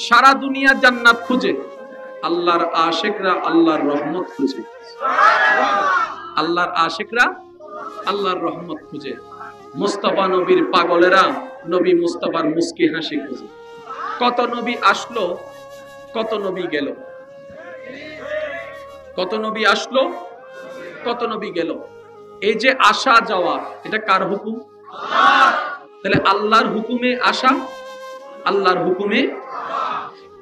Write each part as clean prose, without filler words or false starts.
সারা দুনিয়া জান্নাত খুঁজে, আল্লাহর আশিকরা আল্লাহর রহমত খুঁজে। আল্লাহর আশিকরা আল্লাহর রহমত খুঁজে। মুস্তাফা নবীর পাগলেরা নবী মুস্তাফার মুস্কি হাসি খুঁজে। কত নবী আসলো, কত নবী গেল, কত নবী আসলো, কত নবী গেল। এই যে আসা যাওয়া, এটা কার হুকুম? তাহলে আল্লাহর হুকুমে আসা, আল্লাহর হুকুমে।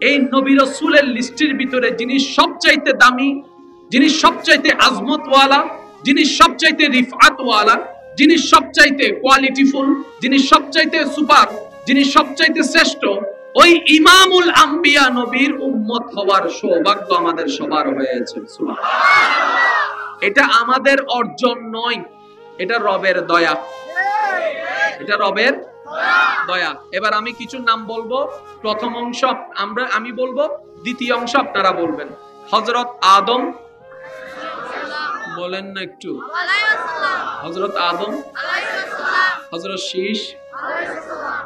এই নবী রাসূলের লিস্টের ভিতরে যিনি সবচাইতে দামি, যিনি সবচাইতে আজমতওয়ালা, যিনি সবচাইতে রিফাতওয়ালা, যিনি সবচাইতে কোয়ালিটিফুল, যিনি সবচাইতে সুপার, যিনি সবচাইতে শ্রেষ্ঠ, ওই ইমামুল আম্বিয়া নবীর উম্মত হওয়ার সৌভাগ্য আমাদের সবার হয়েছে। সুবহানাল্লাহ। এটা আমাদের অর্জন নয়, এটা রবের দয়া, এটা রবের দয়া। এবার আমি কিছু নাম বলবো, প্রথম অংশ আমি বলবো, দ্বিতীয় অংশ আপনারা বলবেন। হযরত আদম, বলেন না একটু, হযরত আদম, হযরত শীশ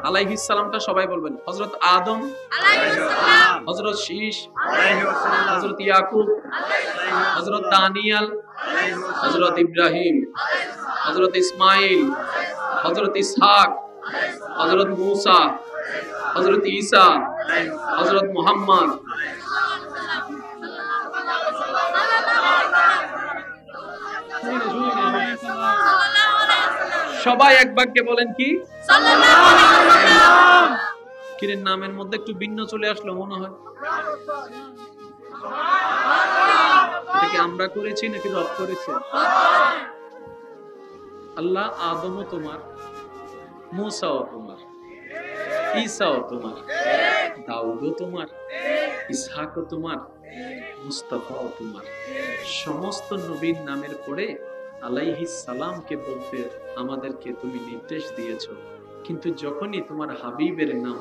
আলাইহিস সালামটা সবাই বলবেন। হযরত আদম আলাইহিস সালাম, হযরত শীশ আলাইহিস সালাম, হযরত ইয়াকুব আলাইহিস সালাম, হযরত দানিয়াল আলাইহিস সালাম, হযরত ইব্রাহিম আলাইহিস সালাম, হযরত ইসমাঈল আলাইহিস সালাম, হযরত ইসহাক আলাইহিস সালাম, হযরত মূসা আলাইহিস সালাম, হযরত ঈসা আলাইহিস সালাম, হযরত মুহাম্মদ আলাইহিস সালাম। সবাই এক বাক্যে বলেন কি? সাল্লাল্লাহু আলাইহি ওয়াসাল্লাম। কিরে নামের মধ্যে একটু ভিন্ন চলে আসলো মনে হয়। এটা কি আমরা করেছি নাকি রব করেছে? আল্লাহ আদমও তোমার, মূসাও তোমার, ঈসাও তোমার, দাউদও তোমার, ইসহাকও তোমার, মুস্তাফাও তোমার। সমস্ত নবীর নামের পরে আলাইহিস সালামকে বলতে আমাদেরকে তুমি নির্দেশ দিয়েছো, কিন্তু যখনই তোমার হাবিবের নাম,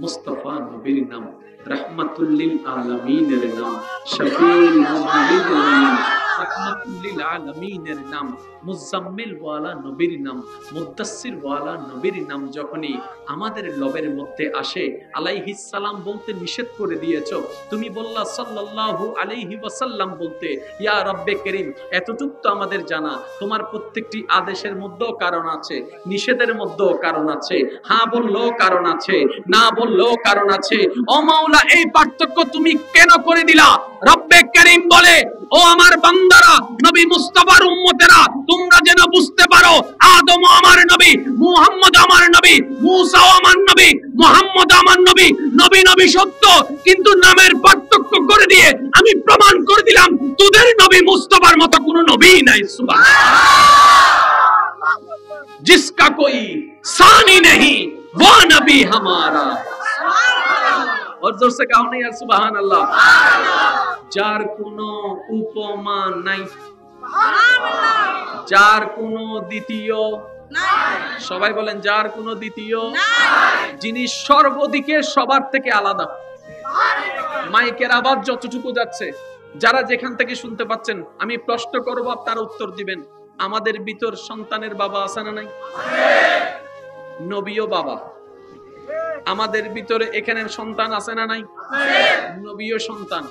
মুস্তাফা নবীর নাম, রাহমাতুল লিল আলামিনের নাম, শফিউল মুজনিবিনের নাম, রাহমাতুল লিল আলামিনের নাম, মুজাম্মিল ওয়ালা নবীর নাম, মুদাসসির ওয়ালা নবীর নাম যখনই আমাদের লবের মধ্যে আসে, আলাইহিস সালাম বলতে নিষেধ করে দিয়েছো। তুমি বললা সাল্লাল্লাহু আলাইহি ওয়াসাল্লাম বলতে। ইয়া রব্বে করিম, এতটুকু তো আমাদের জানা, তোমার প্রত্যেকটি আদেশের মধ্যেও কারণ আছে, নিষেধের মধ্যেও কারণ আছে, হ্যাঁ বললেও কারণ আছে, না বললেও কারণ আছে। ও মাওলা, এই পার্থক্য তুমি কেন করে দিলা? রব্বে করিম বলে, ও আমার বান্দারা, নবী মুস্তাফার উম্মতেরা, তোমরা যেন বুঝতে পারো আদম আমার নবী, মুহাম্মদ আমার নবী, মূসা আমার নবী, মুহাম্মদ আমার নবী, নবী নবী সত্য, কিন্তু নামের পার্থক্য করে দিয়ে আমি প্রমাণ করে দিলাম তোদের নবী মুস্তাফার মতো কোনো নবী নাই। সুবহানাল্লাহ। जिसका कोई सानी नहीं वो नबी हमारा। और जोर से कहो ना यार सुभान अल्लाह। যার কোনো উপমা নাই, যার কোনো দ্বিতীয় নাই। সবাই বলেন যার কোনো দ্বিতীয় নাই। যিনি সর্বদিকে সবার থেকে আলাদা। মাইকের আওয়াজ যতটুকু যাচ্ছে, যারা যেখান থেকে শুনতে পাচ্ছেন, আমি প্রশ্ন করব, আপনারা উত্তর দিবেন। আমাদের ভিতর সন্তানের বাবা আছে না নাই? নবীও বাবা। আমাদের ভিতরে এখানে সন্তান আছে না নাই? নবীও সন্তান।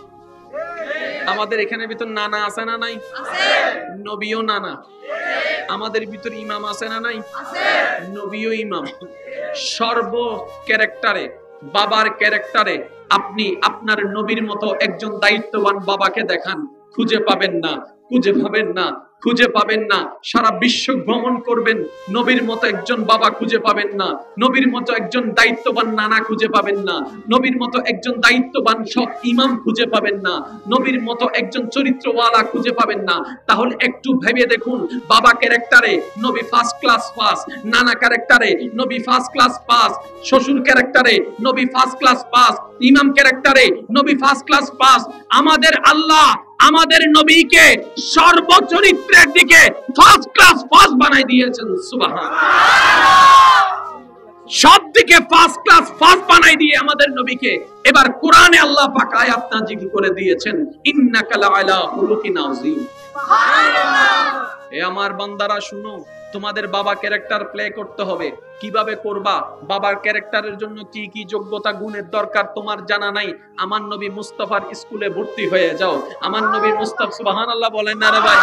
আমাদের এখানে ভিতর নানা আছে না নাই? নবীও নানা। আমাদের ভিতর ইমাম আছে না নাই? নবীও ইমাম। সর্ব ক্যারেক্টারে, বাবার ক্যারেক্টারে আপনি আপনার নবীর মতো একজন দায়িত্ববান বাবাকে দেখান, খুঁজে পাবেন না, খুঁজে পাবেন না, খুঁজে পাবেন না। সারা বিশ্ব ভ্রমণ করবেন, নবীর মতো একজন বাবা খুঁজে পাবেন না, নবীর মতো একজন দায়িত্ববান নানা খুঁজে পাবেন না, নবীর মতো একজন দায়িত্ববান সব ইমাম খুঁজে পাবেন না, নবীর মতো একজন চরিত্রওয়ালা খুঁজে পাবেন না। তাহলে একটু ভেবে দেখুন, বাবা ক্যারেক্টারে নবী ফার্স্ট ক্লাস পাস, নানা ক্যারেক্টারে নবী ফার্স্ট ক্লাস পাস, শ্বশুর ক্যারেক্টারে নবী ফার্স্ট ক্লাস পাস, ইমাম ক্যারেক্টারে নবী ফার্স্ট ক্লাস পাস। আমাদের আল্লাহ আমাদের নবীকে সর্বচরিত্রের দিকে ফার্স্ট ক্লাস ফার্স্ট বানাই দিয়েছেন। সুবহানাল্লাহ। সব দিকে ফার্স্ট ক্লাস ফার্স্ট বানাই দিয়ে আমাদের নবীকে এবার কোরআনে আল্লাহ পাক আয়াত নাযিল করে দিয়েছেন, ইন্নাকা লাআলা খুলুকিন আযীম। সুবহানাল্লাহ। এ আমার বান্দারা শুনো, তোমাদের বাবা ক্যারেক্টার প্লে করতে হবে, কিভাবে করবা, বাবার ক্যারেক্টারের জন্য কি কি যোগ্যতা গুণের দরকার তোমার জানা নাই। আমার নবী মুস্তাফার স্কুলে ভর্তি হয়ে যাও। আমার নবী মুস্তাফা, সুবহানাল্লাহ বলেন না রে ভাই,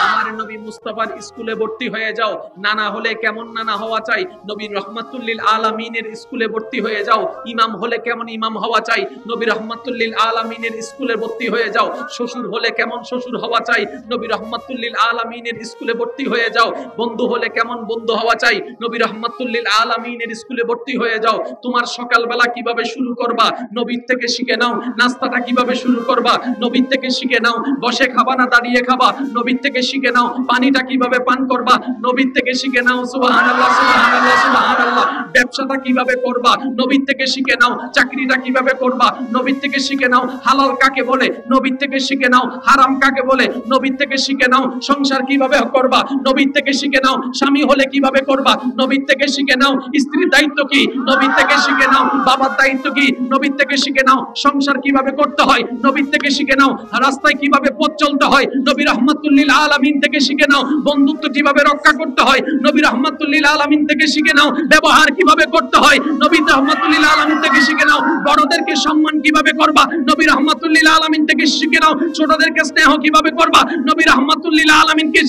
আমার নবী মুস্তাফার স্কুলে ভর্তি হয়ে যাও। নানা হলে কেমন নানা হওয়া চাই, নবী রহমাতুল লিল আলামিনের স্কুলে ভর্তি হয়ে যাও। ইমাম হলে কেমন ইমাম হওয়া চাই, নবী রহমাতুল লিল আলামিনের স্কুলে ভর্তি হয়ে যাও। শ্বশুর হলে কেমন শ্বশুর হওয়া চাই, নবী রহমাতুল লিল আলামিনের স্কুলে ভর্তি হয়ে যাও। বন্ধু হলে কেমন বন্ধু হওয়া চাই, নবী রহমাতুল লিল আলামিনের স্কুলে ভর্তি হয়ে যাও। তোমার সকালবেলা কিভাবে শুরু করবা, নবীর থেকে শিখে নাও। নাস্তাটা কিভাবে শুরু করবা, নবীর থেকে শিখে নাও। বসে খাবা না দাঁড়িয়ে খাবা, নবীর থেকে শিখে নাও। পানিটা কিভাবে পান করবা, নবীর থেকে শিখে নাও। সুবহানাল্লাহ, সুবহানাল্লাহ, সুবহানাল্লাহ। ব্যবসাটা কিভাবে করবা, নবীর থেকে শিখে নাও। চাকরিটা কিভাবে করবা, নবীর থেকে শিখে নাও। হালাল কাকে বলে, নবীর থেকে শিখে নাও। হারাম কাকে বলে, নবীর থেকে শিখে নাও। সংসার কিভাবে করবা, নবীর থেকে শিখে নাও। স্বামী হলে কিভাবে করবা, নবীর থেকে শিখে নাও। স্ত্রীর দায়িত্ব কি, নবীর থেকে শিখে নাও। বাবার দায়িত্ব কি, নবীর থেকে শিখে নাও। সংসার কিভাবে করতে হয়, নবীর থেকে শিখে নাও। রাস্তায় কিভাবে পথ চলতে হয়, নবী রাহমাতুল লিল আলামিন থেকে শিখে নাও। বন্ধুত্ব কিভাবে রক্ষা করতে হয়, নবী রাহমাতুল লিল আলামিন থেকে শিখে নাও। ব্যবহার কিভাবে করতে হয়, নবী রাহমাতুল লিল আলামিন থেকে শিখে নাও। বড়দেরকে সম্মান কিভাবে করবা, নবী রাহমাতুল লিল আলামিন থেকে শিখে নাও। ছোটদেরকে স্নেহ কিভাবে করবা, নবী রাহমাতুল লিল আলামিনকে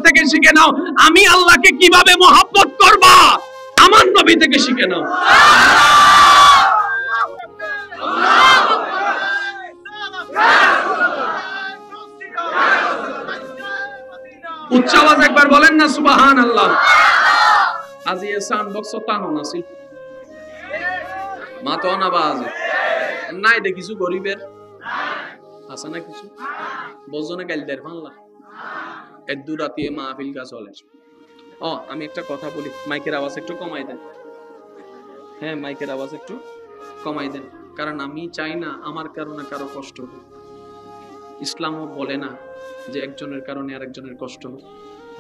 থেকে শিখে নাও। আমি আল্লাহকে কিভাবে মহব্বত করবা, আমার নবী থেকে শিখে নাও। উচ্চ আওয়াজ একবার বলেন না সুবহানাল্লাহ। আজি এসান বক্সতান নাসি মা তো না বাজ নাই দেখিছো গরিবের আছে না কিছু বজনে গাইল দের ফানলা এদু রাতে মাহফিল কা চলে। আমি একটা কথা বলি, মাইকের আওয়াজ একটু কমাই দেন। হ্যাঁ, মাইকের আওয়াজ একটু কমাই দেন, কারণ আমি চাই না আমার কারণে কারো কষ্ট হোক। ইসলামও বলে না যে একজনের কারণে আরেকজনের কষ্ট হোক।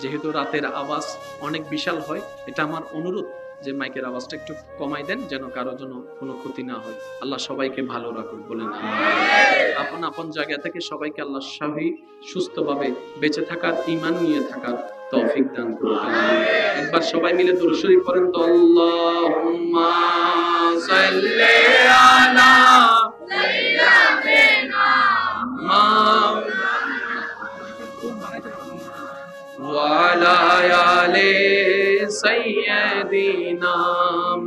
যেহেতু রাতের আওয়াজ অনেক বিশাল হয়, এটা আমার অনুরোধ যে মাইকের আওয়াজটা একটু কমাই দেন, যেন কারো জন্য কোনো ক্ষতি না হয়। আল্লাহ সবাইকে ভালো রাখুক বলেন। আপন আপন জায়গা থেকে সবাইকে আল্লাহ সহি সুস্থভাবে বেঁচে থাকার, ঈমান নিয়ে থাকার তৌফিক দান করুন। একবার সবাই মিলে দুরূদ শরীফ পড়েন তো। আল্লাহুম্মা সাল্লি আলা সাইয়্যিদিনা ওয়া আলা আলি সাইয়্যিদিনা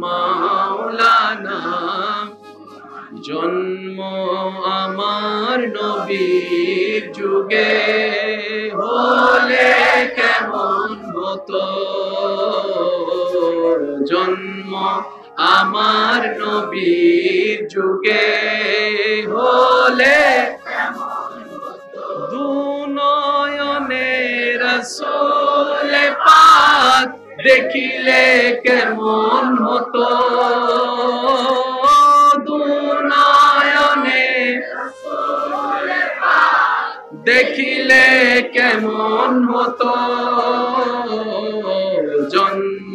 মাওলানা। জন্ম আমার নবীর যুগে হলে কেমন হতো, জন্ম আমার নবীর যুগে হলে দুনয়নে রাসূল পাক দেখিলে কেমন হতো, দুনয়নে রাসূল পাক দেখিলে কেমন হতো, জন্ম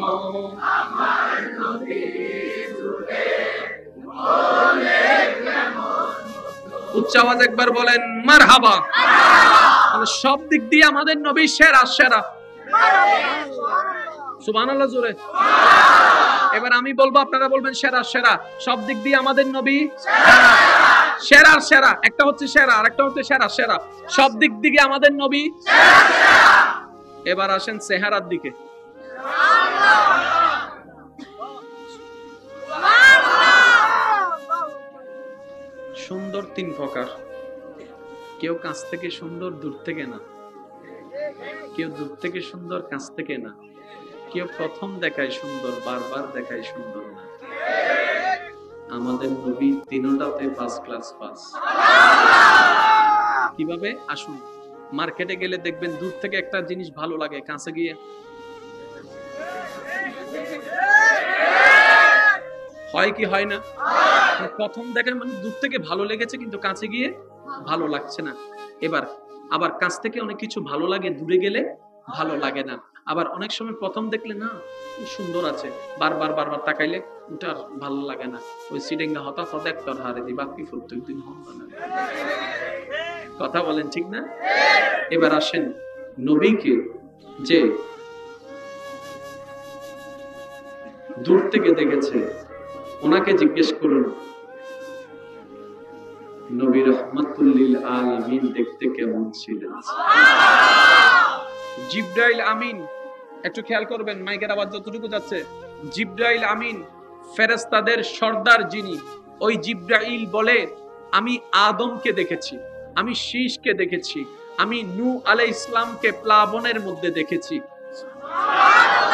আমার নবীর যুগে হলে কেমন হতো। উচ্চ আওয়াজ একবার বলেন মারহাবা। সব দিক দিয়ে আমাদের নবী সেরা সেরা। সুবহানাল্লাহ জোরে। এবার আমি বলবো, আপনারা বলবেন সেরা সেরা। সব দিক দিয়ে আমাদের নবী সেরা সেরা। একটা হচ্ছে সেরা, আর একটা হচ্ছে সেরা সেরা। সব দিক দিয়ে আমাদের নবী সেরা সেরা। এবার আসেন চেহারার দিকে। সুন্দর তিন প্রকার। কেউ কাছ থেকে সুন্দর, দূর থেকে না। কেউ দূর থেকে সুন্দর, কাছ থেকে না। কেউ প্রথম দেখায় সুন্দর, বারবার দেখায় সুন্দর না। আমাদের নবী তিনটাতে 5 ক্লাস পাস। কিভাবে? আসুন, মার্কেটে গেলে দেখবেন দূর থেকে একটা জিনিস ভালো লাগে, কাছে গিয়ে হয় কি হয় না? প্রথম দেখায় মানে দূর থেকে ভালো লেগেছে, কিন্তু কাছে গিয়ে ভালো লাগছে না। এবার আবার কাছ থেকে অনেক কিছু ভালো লাগে, দূরে গেলে ভালো লাগে না। আবার অনেক সময় প্রথম দেখলে না সুন্দর আছে, বারবার বারবার তাকাইলে ওটা আর ভালো লাগে না। ওই সিডেঙ্গা হতাশ দেখ তোর হারে দি বাকি প্রত্যেকদিন কথা বলেন, ঠিক না? এবার আসেন নবীকে যে দূর থেকে দেখেছে। ওনাকে জিজ্ঞেস করুন নবী রাহমাতুল লিল আলামিন দেখতে কেমন ছিলেন? জিবরাইল আমিন, একটু খেয়াল করবেন মাইকের আওয়াজ যতটুকু যাচ্ছে। জিবরাইল আমিন ফেরেশতাদের সর্দার যিনি, ওই জিবরাইল বলে আমি আদমকে দেখেছি, আমি শীষকে দেখেছি, আমি নূহ আলাইহিস সালামকে প্লাবনের মধ্যে দেখেছি,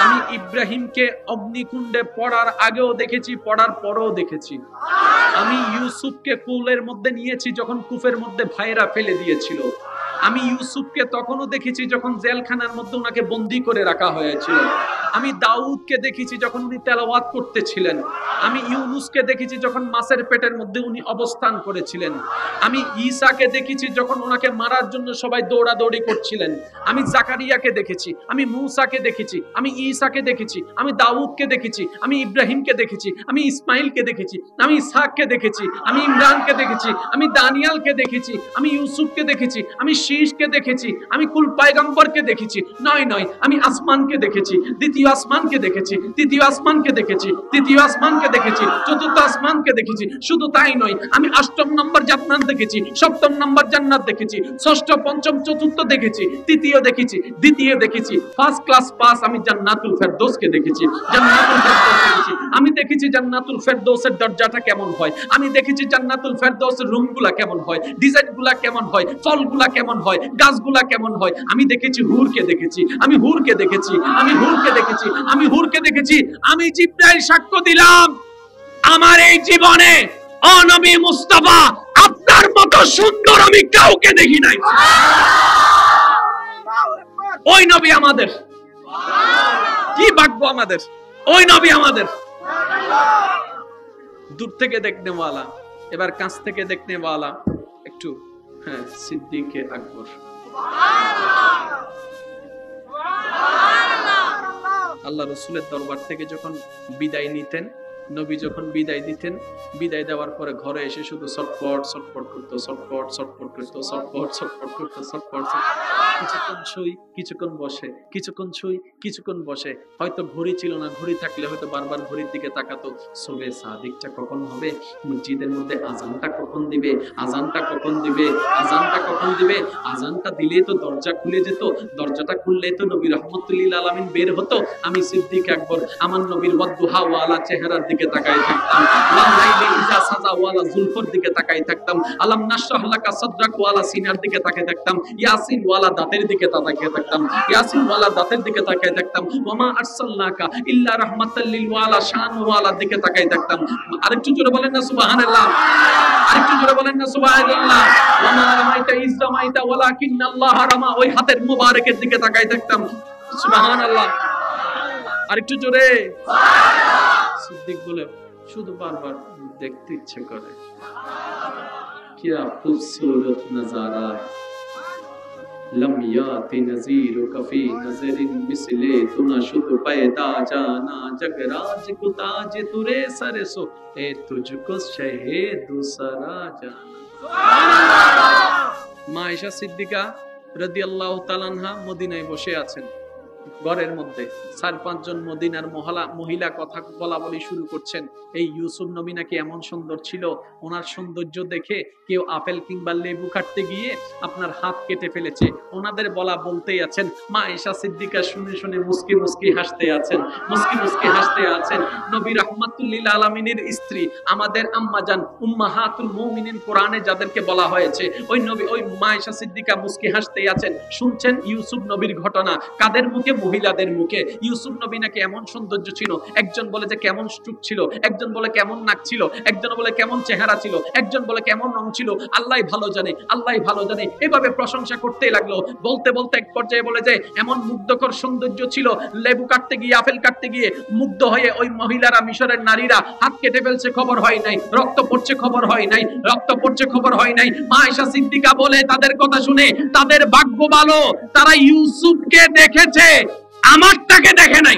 আমি ইব্রাহিমকে অগ্নিকুণ্ডে পড়ার আগেও দেখেছি, পড়ার পরেও দেখেছি, আমি ইউসুফকে কুলের মধ্যে নিয়েছি যখন কূপের মধ্যে ভাইরা ফেলে দিয়েছিল, আমি ইউসুফকে তখনও দেখেছি যখন জেলখানার মধ্যে ওনাকে বন্দী করে রাখা হয়েছিল, আমি দাউদকে দেখেছি যখন উনি তেলাওয়াত করতেছিলেন, আমি ইউনুসকে দেখেছি যখন মাছের পেটের মধ্যে উনি অবস্থান করেছিলেন, আমি ঈসাকে দেখেছি যখন ওনাকে মারার জন্য সবাই দৌড়াদৌড়ি করছিলেন, আমি জাকারিয়াকে দেখেছি, আমি মূসাকে দেখেছি, আমি ঈসাকে দেখেছি, আমি দাউদকে দেখেছি, আমি ইব্রাহিমকে দেখেছি, আমি ইসমাইলকে দেখেছি, আমি ইসহাককে দেখেছি, আমি ইমরানকে দেখেছি, আমি দানিয়ালকে দেখেছি, আমি ইউসুফকে দেখেছি, আমি শীষকে দেখেছি, আমি কুল পয়গম্বরকে দেখেছি, নয় আমি আসমানকে দেখেছি, দ্বিতীয় আসমানকে দেখেছি, তৃতীয় আসমানকে দেখেছি, তৃতীয় আসমানকে দেখেছি, চতুর্থ আসমানকে দেখেছি। শুধু তাই নয়, আমি অষ্টম নম্বর জান্নাত দেখেছি, সপ্তম নম্বর জান্নাত দেখেছি, ষষ্ঠ পঞ্চম চতুর্থ দেখেছি, তৃতীয় দেখেছি, দ্বিতীয় দেখেছি, ফার্স্ট ক্লাস পাস আমি জান্নাতুল ফেরদৌসকে দেখেছি, জান্নাতুল ফেরদৌস দেখেছি, আমি দেখেছি জান্নাতুল ফেরদৌসের দরজাটা কেমন হয়, আমি দেখেছি জান্নাতুল ফেরদৌসের রুমগুলা কেমন হয়, ডিজাইনগুলা কেমন হয়, ফলগুলা কেমন হয়, গাছগুলা কেমন হয়, আমি দেখেছি হুরকে দেখেছি, আমি হুরকে দেখেছি, আমি হুরকে দেখেছি, আমি হুরকে দেখেছি। আমি জিবরাইল সাক্ষ্য দিলাম আমার এই জীবনে ও নবী মুস্তাফা আপনার মতো সুন্দর আমি কাউকে দেখি নাই। ওই নবী আমাদের, কি ভাগ্য আমাদের, ওই নবী আমাদের। দূর থেকে দেখনে ওয়ালা, এবার কাছ থেকে দেখনে ওয়ালা একটু, হ্যাঁ, সিদ্দিকে আকবর। আল্লাহ রসুলের দরবার থেকে যখন বিদায় নিতেন, নবী যখন বিদায় দিতেন, বিদায় দেওয়ার পরে ঘরে এসে শুধু ছটফট ছটফট করতো, ছটফট ছটফট করতো, ছটফট ছটফট করতো, ছটফট। কিছুক্ষণ শুই, কিছুক্ষণ বসে, কিছুক্ষণ শুই, কিছুক্ষণ বসে। হয়তো ঘড়ি ছিল না, ঘড়ি থাকলে হয়তো বারবার ঘড়ির দিকে তাকাতো, সুবে সাদিকটা কখন হবে, মসজিদের মধ্যে আজানটা কখন দিবে, আজানটা কখন দিবে, আজানটা কখন দিবে। আজানটা দিলেই তো দরজা খুলে যেত, দরজাটা খুললেই তো নবী রাহমাতুল লিল আলামিন বের হতো। আমি সিদ্দিক আকবর আমার নবীর ওয়াদুহা ওয়ালা চেহারার দিকে তাকাই থাকতাম, লাইলি ইজা সাজা ওয়ালা জুলফর দিকে তাকাই থাকতাম, আলাম নাশরাহ লাকা সাদরাক ওয়ালা সিনার দিকে তাকাই থাকতাম, ইয়াসিন ওয়ালা দাঁতের দিকে তাকাই থাকতাম, ইয়াসিন ওয়ালা দাঁতের দিকে তাকাই থাকতাম, ওমা আরসালনাকা ইল্লা রাহমাতাল লিল ওয়ালা শান ওয়ালা দিকে তাকাই থাকতাম। আরেকটু জোরে বলেন না সুবহানাল্লাহ, আরেকটু জোরে বলেন না সুবহানাল্লাহ। ওমা রামাইতা ইজ রামাইতা ওয়ালাকিন্নাল্লাহ রামা, ওই হাতের মোবারকের দিকে তাকাই থাকতাম। সুবহানাল্লাহ, আরেকটু জোরে। সিদ্দিক বলে শুধু বারবার দেখতে ইচ্ছে করে, কিয়া খুবসুরত নজারা লম ইয়াতি নজিরু কফি নজরিন মিসলে তুনা শুধু पैदा जाना जगराज को ताज तुरे सरे सो ए तुझको शहे दूसरा जाना। মা আয়েশা সিদ্দিকা রাদিয়াল্লাহু তাআলা আনহা মদিনায় বসে আছেন, ঘরের মধ্যে 4-5 জন মদিনার মহিলা কথা বলা বলি শুরু করছেন। এই ইউসুফ নবী নাকি এমন সুন্দর ছিল, ওনার সৌন্দর্য দেখে কেউ আপেল কিংবা লেবু কাটতে গিয়ে আপনার হাত কেটে ফেলেছে, ওনাদের বলা বলতেই আছেন। মা আয়েশা সিদ্দিকা শুনে শুনে মুস্কি মুস্কি হাসতে আছেন, মুস্কি মুস্কি হাসতে আছেন। নবী রাহমাতুল লিল আলামিনের স্ত্রী আমাদের আম্মা জান উম্মাহাতুল মুমিনিন কোরআনে যাদেরকে বলা হয়েছে, ওই নবী, ওই মা আয়েশা সিদ্দিকা মুস্কি হাসতেই আছেন, শুনছেন ইউসুফ নবীর ঘটনা। কাদের মুখে? মহিলাদের মুখে। ইউসুফ নবী নাকি এমন সৌন্দর্য ছিল, একজন বলে যে কেমন চুপ ছিল, একজন বলে কেমন নাক ছিল, একজন বলে কেমন চেহারা ছিল, একজন বলে কেমন রং ছিল, আল্লাহই ভালো জানে, আল্লাহই ভালো জানে। এভাবে প্রশংসা করতেই লাগলো। বলতে বলতে এক পর্যায়ে বলে যে এমন মুগ্ধকর সৌন্দর্য ছিল, লেবু কাটতে গিয়ে, আপেল কাটতে গিয়ে মুগ্ধ হয়ে ওই মহিলারা, মিশরের নারীরা হাত কেটে ফেলছে, খবর হয় নাই, রক্ত পড়ছে, খবর হয় নাই, রক্ত পড়ছে, খবর হয় নাই। মা আয়েশা সিদ্দিকা বলে তাদের কথা শুনে তাদের ভাগ্য ভালো, তারা ইউসুফকে দেখেছে, আমারটাকে দেখে নাই।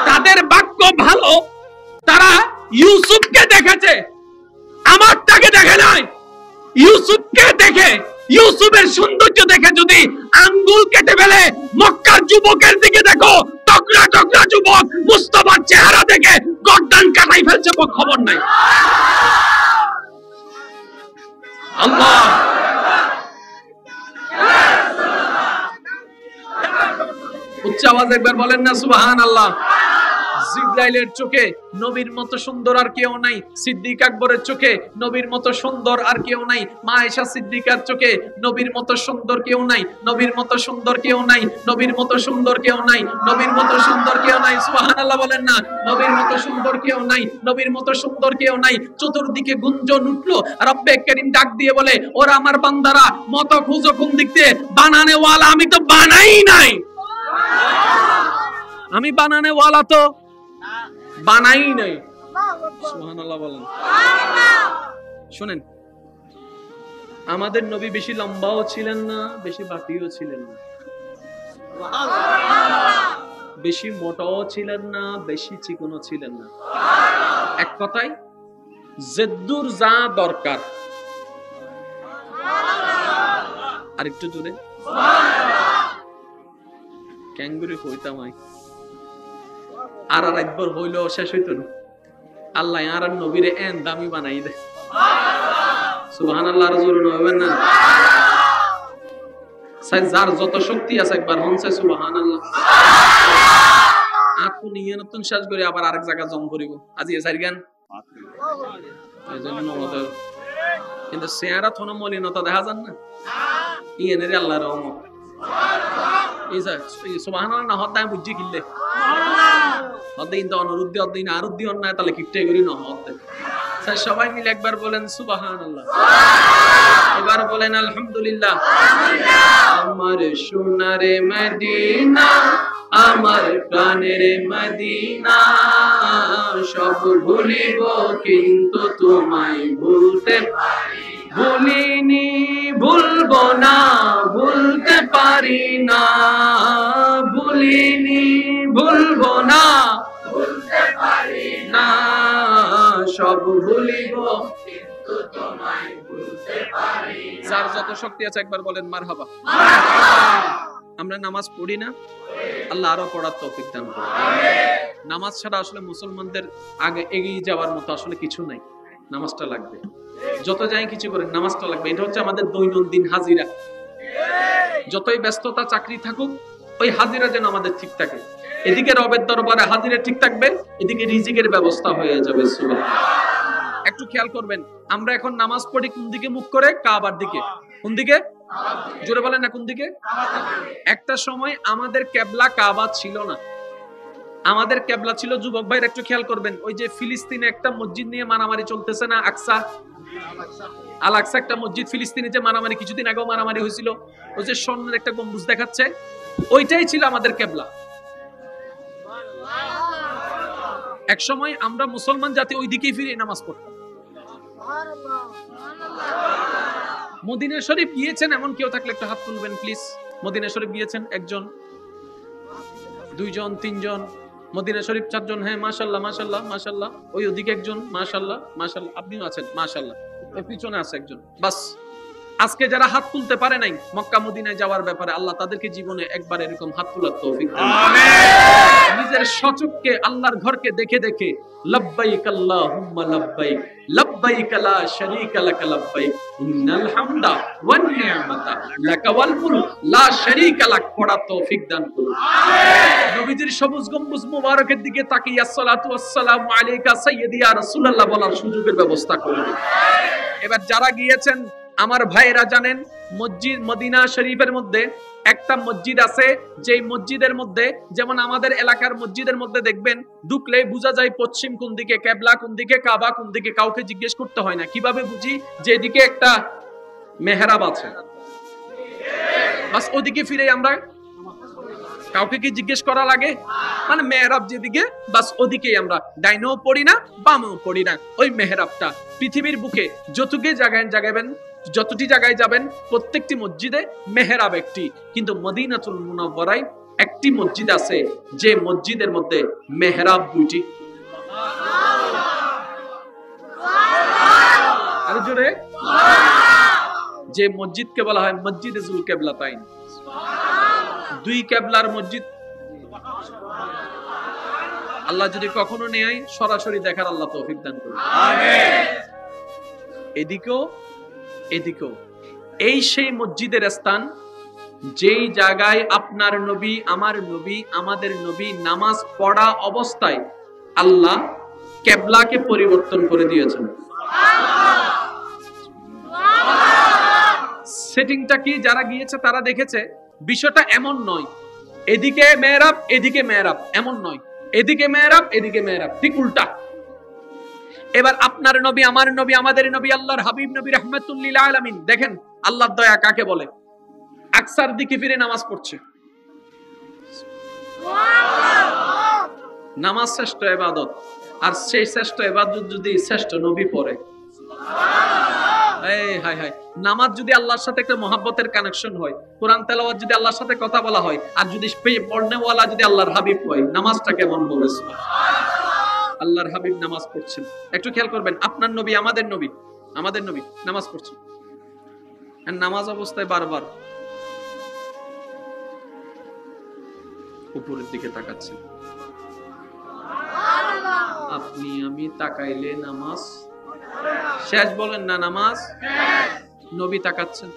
তাদের ভাগ্য ভালো, তারা ইউসুফকে দেখেছে, আমারটাকে দেখে নাই। ইউসুফকে দেখে ইউসুফের সৌন্দর্য দেখে যদি আঙ্গুল কেটে ফেলে, মক্কার যুবকের দিকে দেখো, টকরা টকরা যুবক মুস্তাফার চেহারা দেখে গর্দান কাটাই ফেলছে, খবর নাই। আল্লাহ উচ্চ আওয়াজ একবার বলেন না সুবহানাল্লাহ। জিবরাইলের চোখে নবীর মতো সুন্দর আর কেউ নাই, সিদ্দিক আকবরের চোখে নবীর মতো সুন্দর আর কেউ নাই, মা আয়েশা সিদ্দিকার চোখে নবীর মতো সুন্দর কেউ নাই, নবীর মতো সুন্দর কেউ নাই, নবীর মতো সুন্দর কেউ নাই, নবীর মতো সুন্দর কেউ নাই। সুবহানাল্লাহ বলেন না। নবীর মতো সুন্দর কেউ নাই, নবীর মতো সুন্দর কেউ নাই। চতুর্দিকে গুঞ্জন উঠলো, রব্বে করিম ডাক দিয়ে বলে, ওরা আমার বান্দারা, মতো খুঁজো কোন দিক দিয়ে, বানানে ওয়ালা আমি তো বানাই নাই, আমি বানানে ওয়ালা তো বানাই নাই। সুবহানাল্লাহ বলেন। শুনেন, আমাদের নবী বেশি লম্বাও ছিলেন না, বেশি বাটিও ছিলেন না, বেশি মোটাও ছিলেন না, বেশি চিকনও ছিলেন না। এক কথায় জেদ্দুর যা দরকার। আর একটু জোরে ক্যাঙ্গুরি হইতাম আর একবার হইলো শেষ হইতো না। আল্লাহ আর নবীরে এন দামি বানাই দে। সুবহানাল্লাহ রাজুল হবেন না। যার যত শক্তি আছে একবার হনছে সুবহানাল্লাহ। আপনি নিয়ে নতুন শেষ করে আবার আরেক জায়গা জম করিব আজি এসার গান। কিন্তু চেহারা থন মলিনতা দেখা যান না, ইয়েনের আল্লাহ রহমত। সুবহানাল্লাহ না হদ্দায় বুঝি কিনলে হদ্দিন তো অনুরুদ্ধি হদ্দিন আরুদ্ধি অন্যায় তাহলে কিটে করি না হদ্দে। সবাই মিলে একবার বলেন সুবহানাল্লাহ, এবার বলেন আলহামদুলিল্লাহ। আমার সোনারে মদিনা, আমার প্রাণের মদিনা, সব ভুলিব কিন্তু তোমায় ভুলতে ভুলিনি, ভুলবো না, ভুলতে পারি না, ভুলিনি, ভুলবো না, ভুলতে পারি না, সব ভুলিব কিন্তু তোমায় ভুলতে পারি না। যার যত শক্তি আছে একবার বলেন মারহাবা। আমরা নামাজ পড়ি না, আল্লাহ আরো পড়ার তৌফিক দান করুন। নামাজ ছাড়া আসলে মুসলমানদের আগে এগিয়ে যাওয়ার মতো আসলে কিছু নাই। নামাজটা লাগবে, যত যাই কিছু করেন নামাজটা লাগবে। এটা হচ্ছে আমাদের দৈনন্দিন হাজিরা। যতই ব্যস্ততা চাকরি থাকুক, ওই হাজিরা যেন আমাদের ঠিক থাকে। এদিকে রবের দরবারে হাজিরা ঠিক থাকবে, এদিকে রিজিকের ব্যবস্থা হয়ে যাবে। সুবহানাল্লাহ। একটু খেয়াল করবেন, আমরা এখন নামাজ পড়ি কোন দিকে মুখ করে? কাবার দিকে। কোন দিকে? জোরে বলেন না, কোন দিকে? একটা সময় আমাদের কিবলা কাবা ছিল না, আমাদের কিবলা ছিল, যুবক ভাইরা একটু খেয়াল করবেন, ওই যে ফিলিস্তিনে একটা মসজিদ নিয়ে মারামারি চলতেছে না, আকসা, আল আকসা একটা মসজিদ ফিলিস্তিনে যে মারামারি, কিছুদিন আগেও মারামারি হয়েছিল, ওই যে স্বর্ণের একটা গম্বুজ দেখাচ্ছে, ওইটাই ছিল আমাদের কিবলা। এক সময় আমরা মুসলমান জাতি ওই দিকেই ফিরে নামাজ পড়তাম। মদিনা শরীফ গিয়েছেন এমন কেউ থাকলে একটু হাত তুলবেন প্লিজ। মদিনা শরীফ গিয়েছেন একজন, দুইজন, তিনজন, মদিনা শরীফ চারজন। হ্যাঁ মাশাআল্লাহ মাশাআল্লাহ মাশাআল্লাহ। ওই ওদিকে একজন, মাশাআল্লাহ মাশাআল্লাহ। আপনিও আছেন মাশাআল্লাহ। ওই পিছনে আছে একজন। বাস, আজকে যারা হাত তুলতে পারে নাই মক্কা মদিনায় যাওয়ার ব্যাপারে, আল্লাহ তাদেরকে জীবনে একবার এরকম হাত তোলার তৌফিক দান করুন। আমিন। নিজের সচক্ষে আল্লাহর ঘরকে দেখে দেখে লব্বাইক আল্লাহুম্মা লব্বাইক, লব্বাইক লা শারীকা লাক লব্বাইক, ইন্নাল হামদা ওয়ান নি'মাতা লাকা ওয়াল মুলক লা শারীকা লাক পড়ার তৌফিক দান করুন। আমিন। নবীজির সবুজ গম্বুজ মুবারকের দিকে তাকিয়ে আসসালাতু ওয়াসসালামু আলাইকা সাইয়্যিদি ইয়া রাসূলুল্লাহ বলার সুযোগের ব্যবস্থা করুন। এবার যারা গিয়েছেন আমার ভাইরা জানেন, মসজিদ মদিনা শরীফের মধ্যে একটা মসজিদ আছে, যেই মসজিদের মধ্যে যেমন আমাদের এলাকার মসজিদের মধ্যে দেখবেন ঢুকলে বোঝা যায় পশ্চিম কোন দিকে, কিবলা কোন দিকে, কাবা কোন দিকে, কাউকে জিজ্ঞেস করতে হয় না। কিভাবে বুঝি? যেদিকে একটা মেহরাব আছে, বাস ওদিকে ফিরে আমরা, কাউকে কি জিজ্ঞেস করা লাগে? মানে মেহরাব যেদিকে, বাস ওদিকেই আমরা, ডাইনেও পড়ি না বামেও পড়ি না। ওই মেহরাবটা পৃথিবীর বুকে যতটি জায়গায় জাগাবেন, যতটি জায়গায় যাবেন, প্রত্যেকটি মসজিদে মেহরাব একটি, কিন্তু মদিনাতুল মুনাওয়ারায় একটি মসজিদ আছে যে মসজিদের মধ্যে মেহরাব দুইটি। আরে জোরে, যে মসজিদকে বলা হয় মসজিদে জুল কেবলাতাইন, দুই কেবলার মসজিদ। আল্লাহ যদি কখনো নেয় সরাসরি দেখার আল্লাহ তৌফিক দান করুন। আমিন। এদিকেও এদিকেও এই সেই মসজিদের স্থান যেই জায়গায় আপনার নবী, আমার নবী, আমাদের নবী নামাজ পড়া অবস্থায় আল্লাহ কেবলাকে পরিবর্তন করে দিয়েছেন। সেটিংটা কি যারা গিয়েছে তারা দেখেছে বিষয়টা এমন নয় এদিকে মেহরাব এদিকে মেহরাব, এমন নয় এদিকে মেহরাব এদিকে মেহরাব, ঠিক উল্টা। এবার আপনার নবী, আমার নবী, আমাদের নবী, আল্লাহর হাবিব নবী রাহমাতুল লিল আলামিন, দেখেন আল্লাহর দয়া কাকে বলে। আকসার দিকে ফিরে নামাজ পড়ছে। নামাজ শ্রেষ্ঠ ইবাদত, আর সেই শ্রেষ্ঠ ইবাদত যদি শ্রেষ্ঠ নবী পড়ে, এই হায় হায়, নামাজ যদি আল্লাহর সাথে একটা মহব্বতের কানেকশন হয়, কোরআন তেলাওয়াত যদি আল্লাহর সাথে কথা বলা হয়, আর যদি পড়নেওয়ালা যদি আল্লাহর হাবিব হয়, নামাজটা কেমন হবে? আল্লাহর হাবিব নামাজ পড়ছেন। একটু খেয়াল করবেন, আপনার নবী, আমাদের নবী, আমাদের নবী নামাজ পড়ছেন। আর নামাজ অবস্থায় বারবার উপরের দিকে তাকাচ্ছেন। আপনি আমি তাকাইলে নামাজ শেষ, বলেন না নামাজ? নবী তাকাচ্ছেন।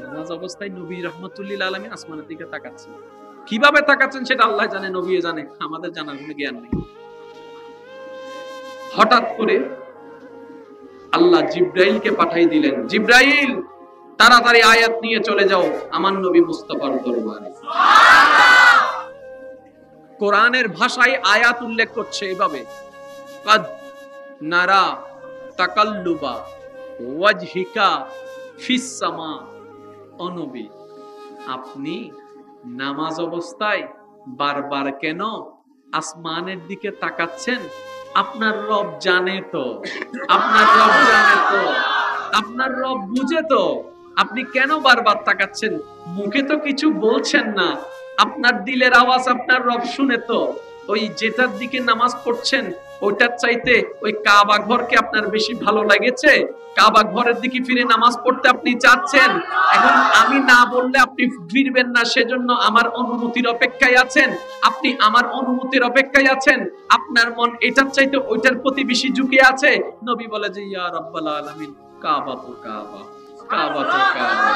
নামাজ অবস্থায় নবী রাহমাতুল লিল আলামিন আসমানের দিকে তাকাচ্ছেন। কিভাবে তাকাচ্ছেন সেটা আল্লাহ জানে, নবী জানে, আমাদের জানার কোনো জ্ঞান নেই। হঠাৎ করে আল্লাহ জিব্রাইলকে পাঠাই দিলেন, জিব্রাইল তাড়াতাড়ি আয়াত নিয়ে চলে যাও আমার নবী মুস্তাফার দরবারে। কোরআনের ভাষায় আয়াত উল্লেখ করছে এভাবে, কাদ নারা তাকাল্লুবা ওয়াজহিকা ফিস সামা। ও নবী, আপনি নামাজ অবস্থায় বারবার কেন আসমানের দিকে তাকাচ্ছেন? আপনার রব জানে তো, আপনার রব জানে তো, আপনার রব বুঝে তো, আপনি কেন বারবার তাকাচ্ছেন? মুখে তো কিছু বলছেন না, আপনার দিলের আওয়াজ আপনার রব শুনে তো। ওই যেটার দিকে নামাজ পড়ছেন ওইটার চাইতে ওই কাবা ঘরকে আপনার বেশি ভালো লাগেছে? কাবা ঘরের দিকে ফিরে নামাজ পড়তে আপনি চাচ্ছেন। এখন আমি না বললে আপনি ফিরবেন না, সেজন্য আমার অনুমতির অপেক্ষায় আছেন। আপনি আমার অনুমতির অপেক্ষায় আছেন, আপনার মন এটার চাইতে ওইটার প্রতি বেশি ঝুঁকে আছে। নবী বলে যে ইয়া রাব্বাল আলামিন, কাবা তো কাবা, কাবা তো কাবা,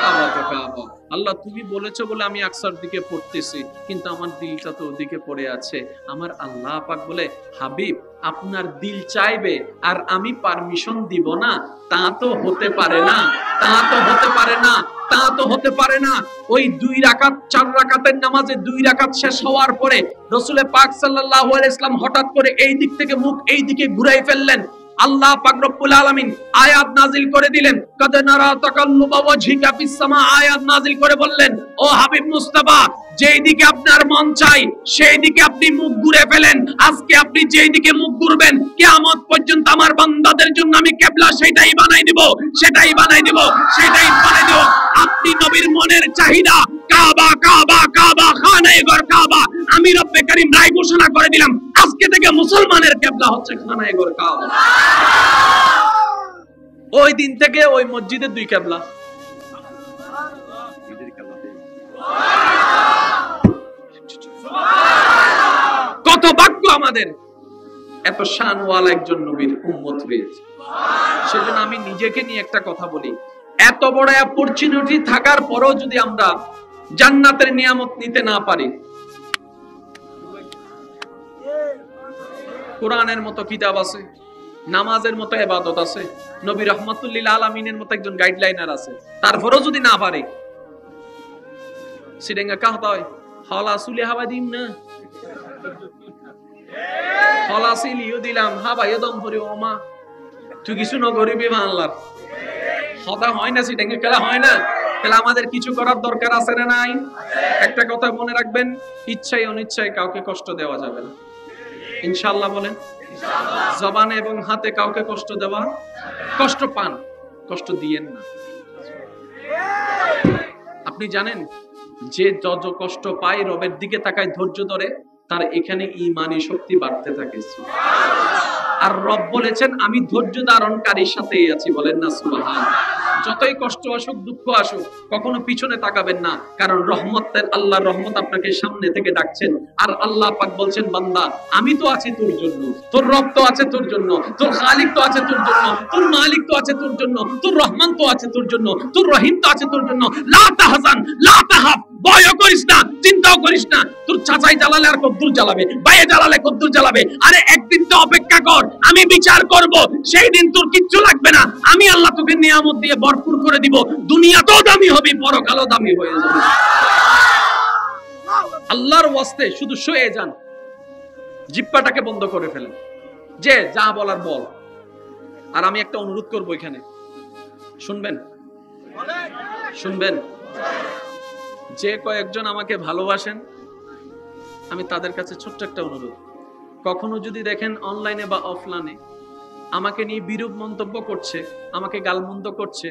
কাবা তো কাবা। আল্লাহ তুমি বলেছো বলে আমি আকসার দিকে পড়তেছি, কিন্তু আমার দিলটা তো ওদিকে পড়ে আছে। আমার আল্লাহ পাক বলে, হাবিব আপনার দিল চাইবে আর আমি পারমিশন দিব না? তা তো হতে পারে না, তা তো হতে পারে না, তা তো হতে পারে না। ওই 2 রাকাত 4 রাকাতের নামাজে 2 রাকাত শেষ হওয়ার পরে রাসূল পাক সাল্লাল্লাহু আলাইহি ওয়াসাল্লাম হঠাৎ করে এই দিক থেকে মুখ এই দিকে ঘুরাই ফেললেন। আল্লাহ পাক রব্বুল আলামিন আয়াত নাজিল করে দিলেন, কাদ নারা তাকাল্লুবা ওয়াজহিকা ফিস সামা। আয়াত নাজিল করে বললেন, ও হাবিব মুস্তাফা, যেই দিকে আপনার মন চাই সেই দিকে আপনি মুখ ঘুরে ফেলেন। আজকে আপনি যেই দিকে মুখ ঘুরবেন, কিয়ামত পর্যন্ত আমার বান্দাদের জন্য আমি কিবলা সেটাই বানাই দিব, সেটাই বানাই দিব, সেটাই বানাই দিব। আপনি নবীর মনের চাহিদা কাবা, কাবা, কাবা, খানায়ে ঘর কাবা। আমি রব্বে কারীম রায় ঘোষণা করে দিলাম, আজকে থেকে মুসলমানের কিবলা হচ্ছে খানায়ে ঘর কাবা। ওই দিন থেকে ওই মসজিদের 2 কিবলা। কত ভাগ্য আমাদের, এত শানওয়ালা একজন নবীর উম্মত হয়েছে। সেজন্য আমি নিজেকে নিয়ে একটা কথা বলি, এত বড় অপরচুনিটি থাকার পরেও যদি আমরা জান্নাতের নিয়ামত নিতে না পারি, কোরআনের মতো কিতাব আছে, নামাজের মতো ইবাদত আছে, নবী রাহমাতুল লিল আলামিনের মতো একজন গাইডলাইনার আছে, তারপরেও যদি না পারে, সিডেঙ্গা কাহতা হয় হলা আসলে হাওয়া দিম না, হলা সিলিও দিলাম হাবাইও দম পরি। ও মা, তুই কিছু নগরিবি আল্লাহর হতা হয় না, সিডেঙ্গা খেলা হয় না। তাহলে আমাদের কিছু করার দরকার আছে না নাই? একটা কথা মনে রাখবেন, ইচ্ছায় অনিচ্ছায় কাউকে কষ্ট দেওয়া যাবে না, ইনশাআল্লাহ বলেন। জবানে এবং হাতে কাউকে কষ্ট দেওয়া, কষ্ট পান, কষ্ট দিয়েন না। আপনি জানেন যে যত কষ্ট পায় রবের দিকে তাকায় ধৈর্য ধরে, তার এখানে ঈমানি শক্তি বাড়তে থাকে। আর রব বলেছেন আমি ধৈর্য ধারণকারীর সাথেই আছি, বলেন না সুবহানাল্লাহ। যতই কষ্ট আসুক, দুঃখ আসুক, কখনো পিছনে তাকাবেন না, কারণ রহমতের আল্লাহর রহমত আপনাকে সামনে থেকে ডাকছেন। আর আল্লাহ পাক বলছেন, বান্দা আমি তো আছি তোর জন্য, তোর রব তো আছে তোর জন্য, তোর খালিক তো আছে তোর জন্য, তোর মালিক তো আছে তোর জন্য, তোর রহমান তো আছে তোর জন্য, তোর রহিম তো আছে তোর জন্য। লা তাহজান লা তাহাফ, ভয় করিস না, চিন্তাও করিস না। তোর চাচাই জ্বালালে আর কদ্দুর জ্বালাবে, বাইরে জ্বালালে কদ্দুর জ্বালাবে। আরে একদিন তো অপেক্ষা কর, আমি বিচার করব, সেই দিন তোর কিচ্ছু লাগবে না। আমি আল্লাহ তোকে নিয়ামত দিয়ে ভরপুর করে দিব, দুনিয়াতেও দামি হবি, পরকালও দামি হয়ে যাবে। আল্লাহর ওয়াস্তে শুধু শুয়ে যান, জিহ্বাটাকে বন্ধ করে ফেলেন, যে যা বলার বল। আর আমি একটা অনুরোধ করব, এখানে শুনবেন, শুনবেন, যে কয়েকজন আমাকে ভালোবাসেন, আমি তাদের কাছে ছোট্ট একটা অনুরোধ, কখনো যদি দেখেন অনলাইনে বা অফলাইনে আমাকে নিয়ে বিরূপ মন্তব্য করছে, আমাকে গালমন্দ করছে,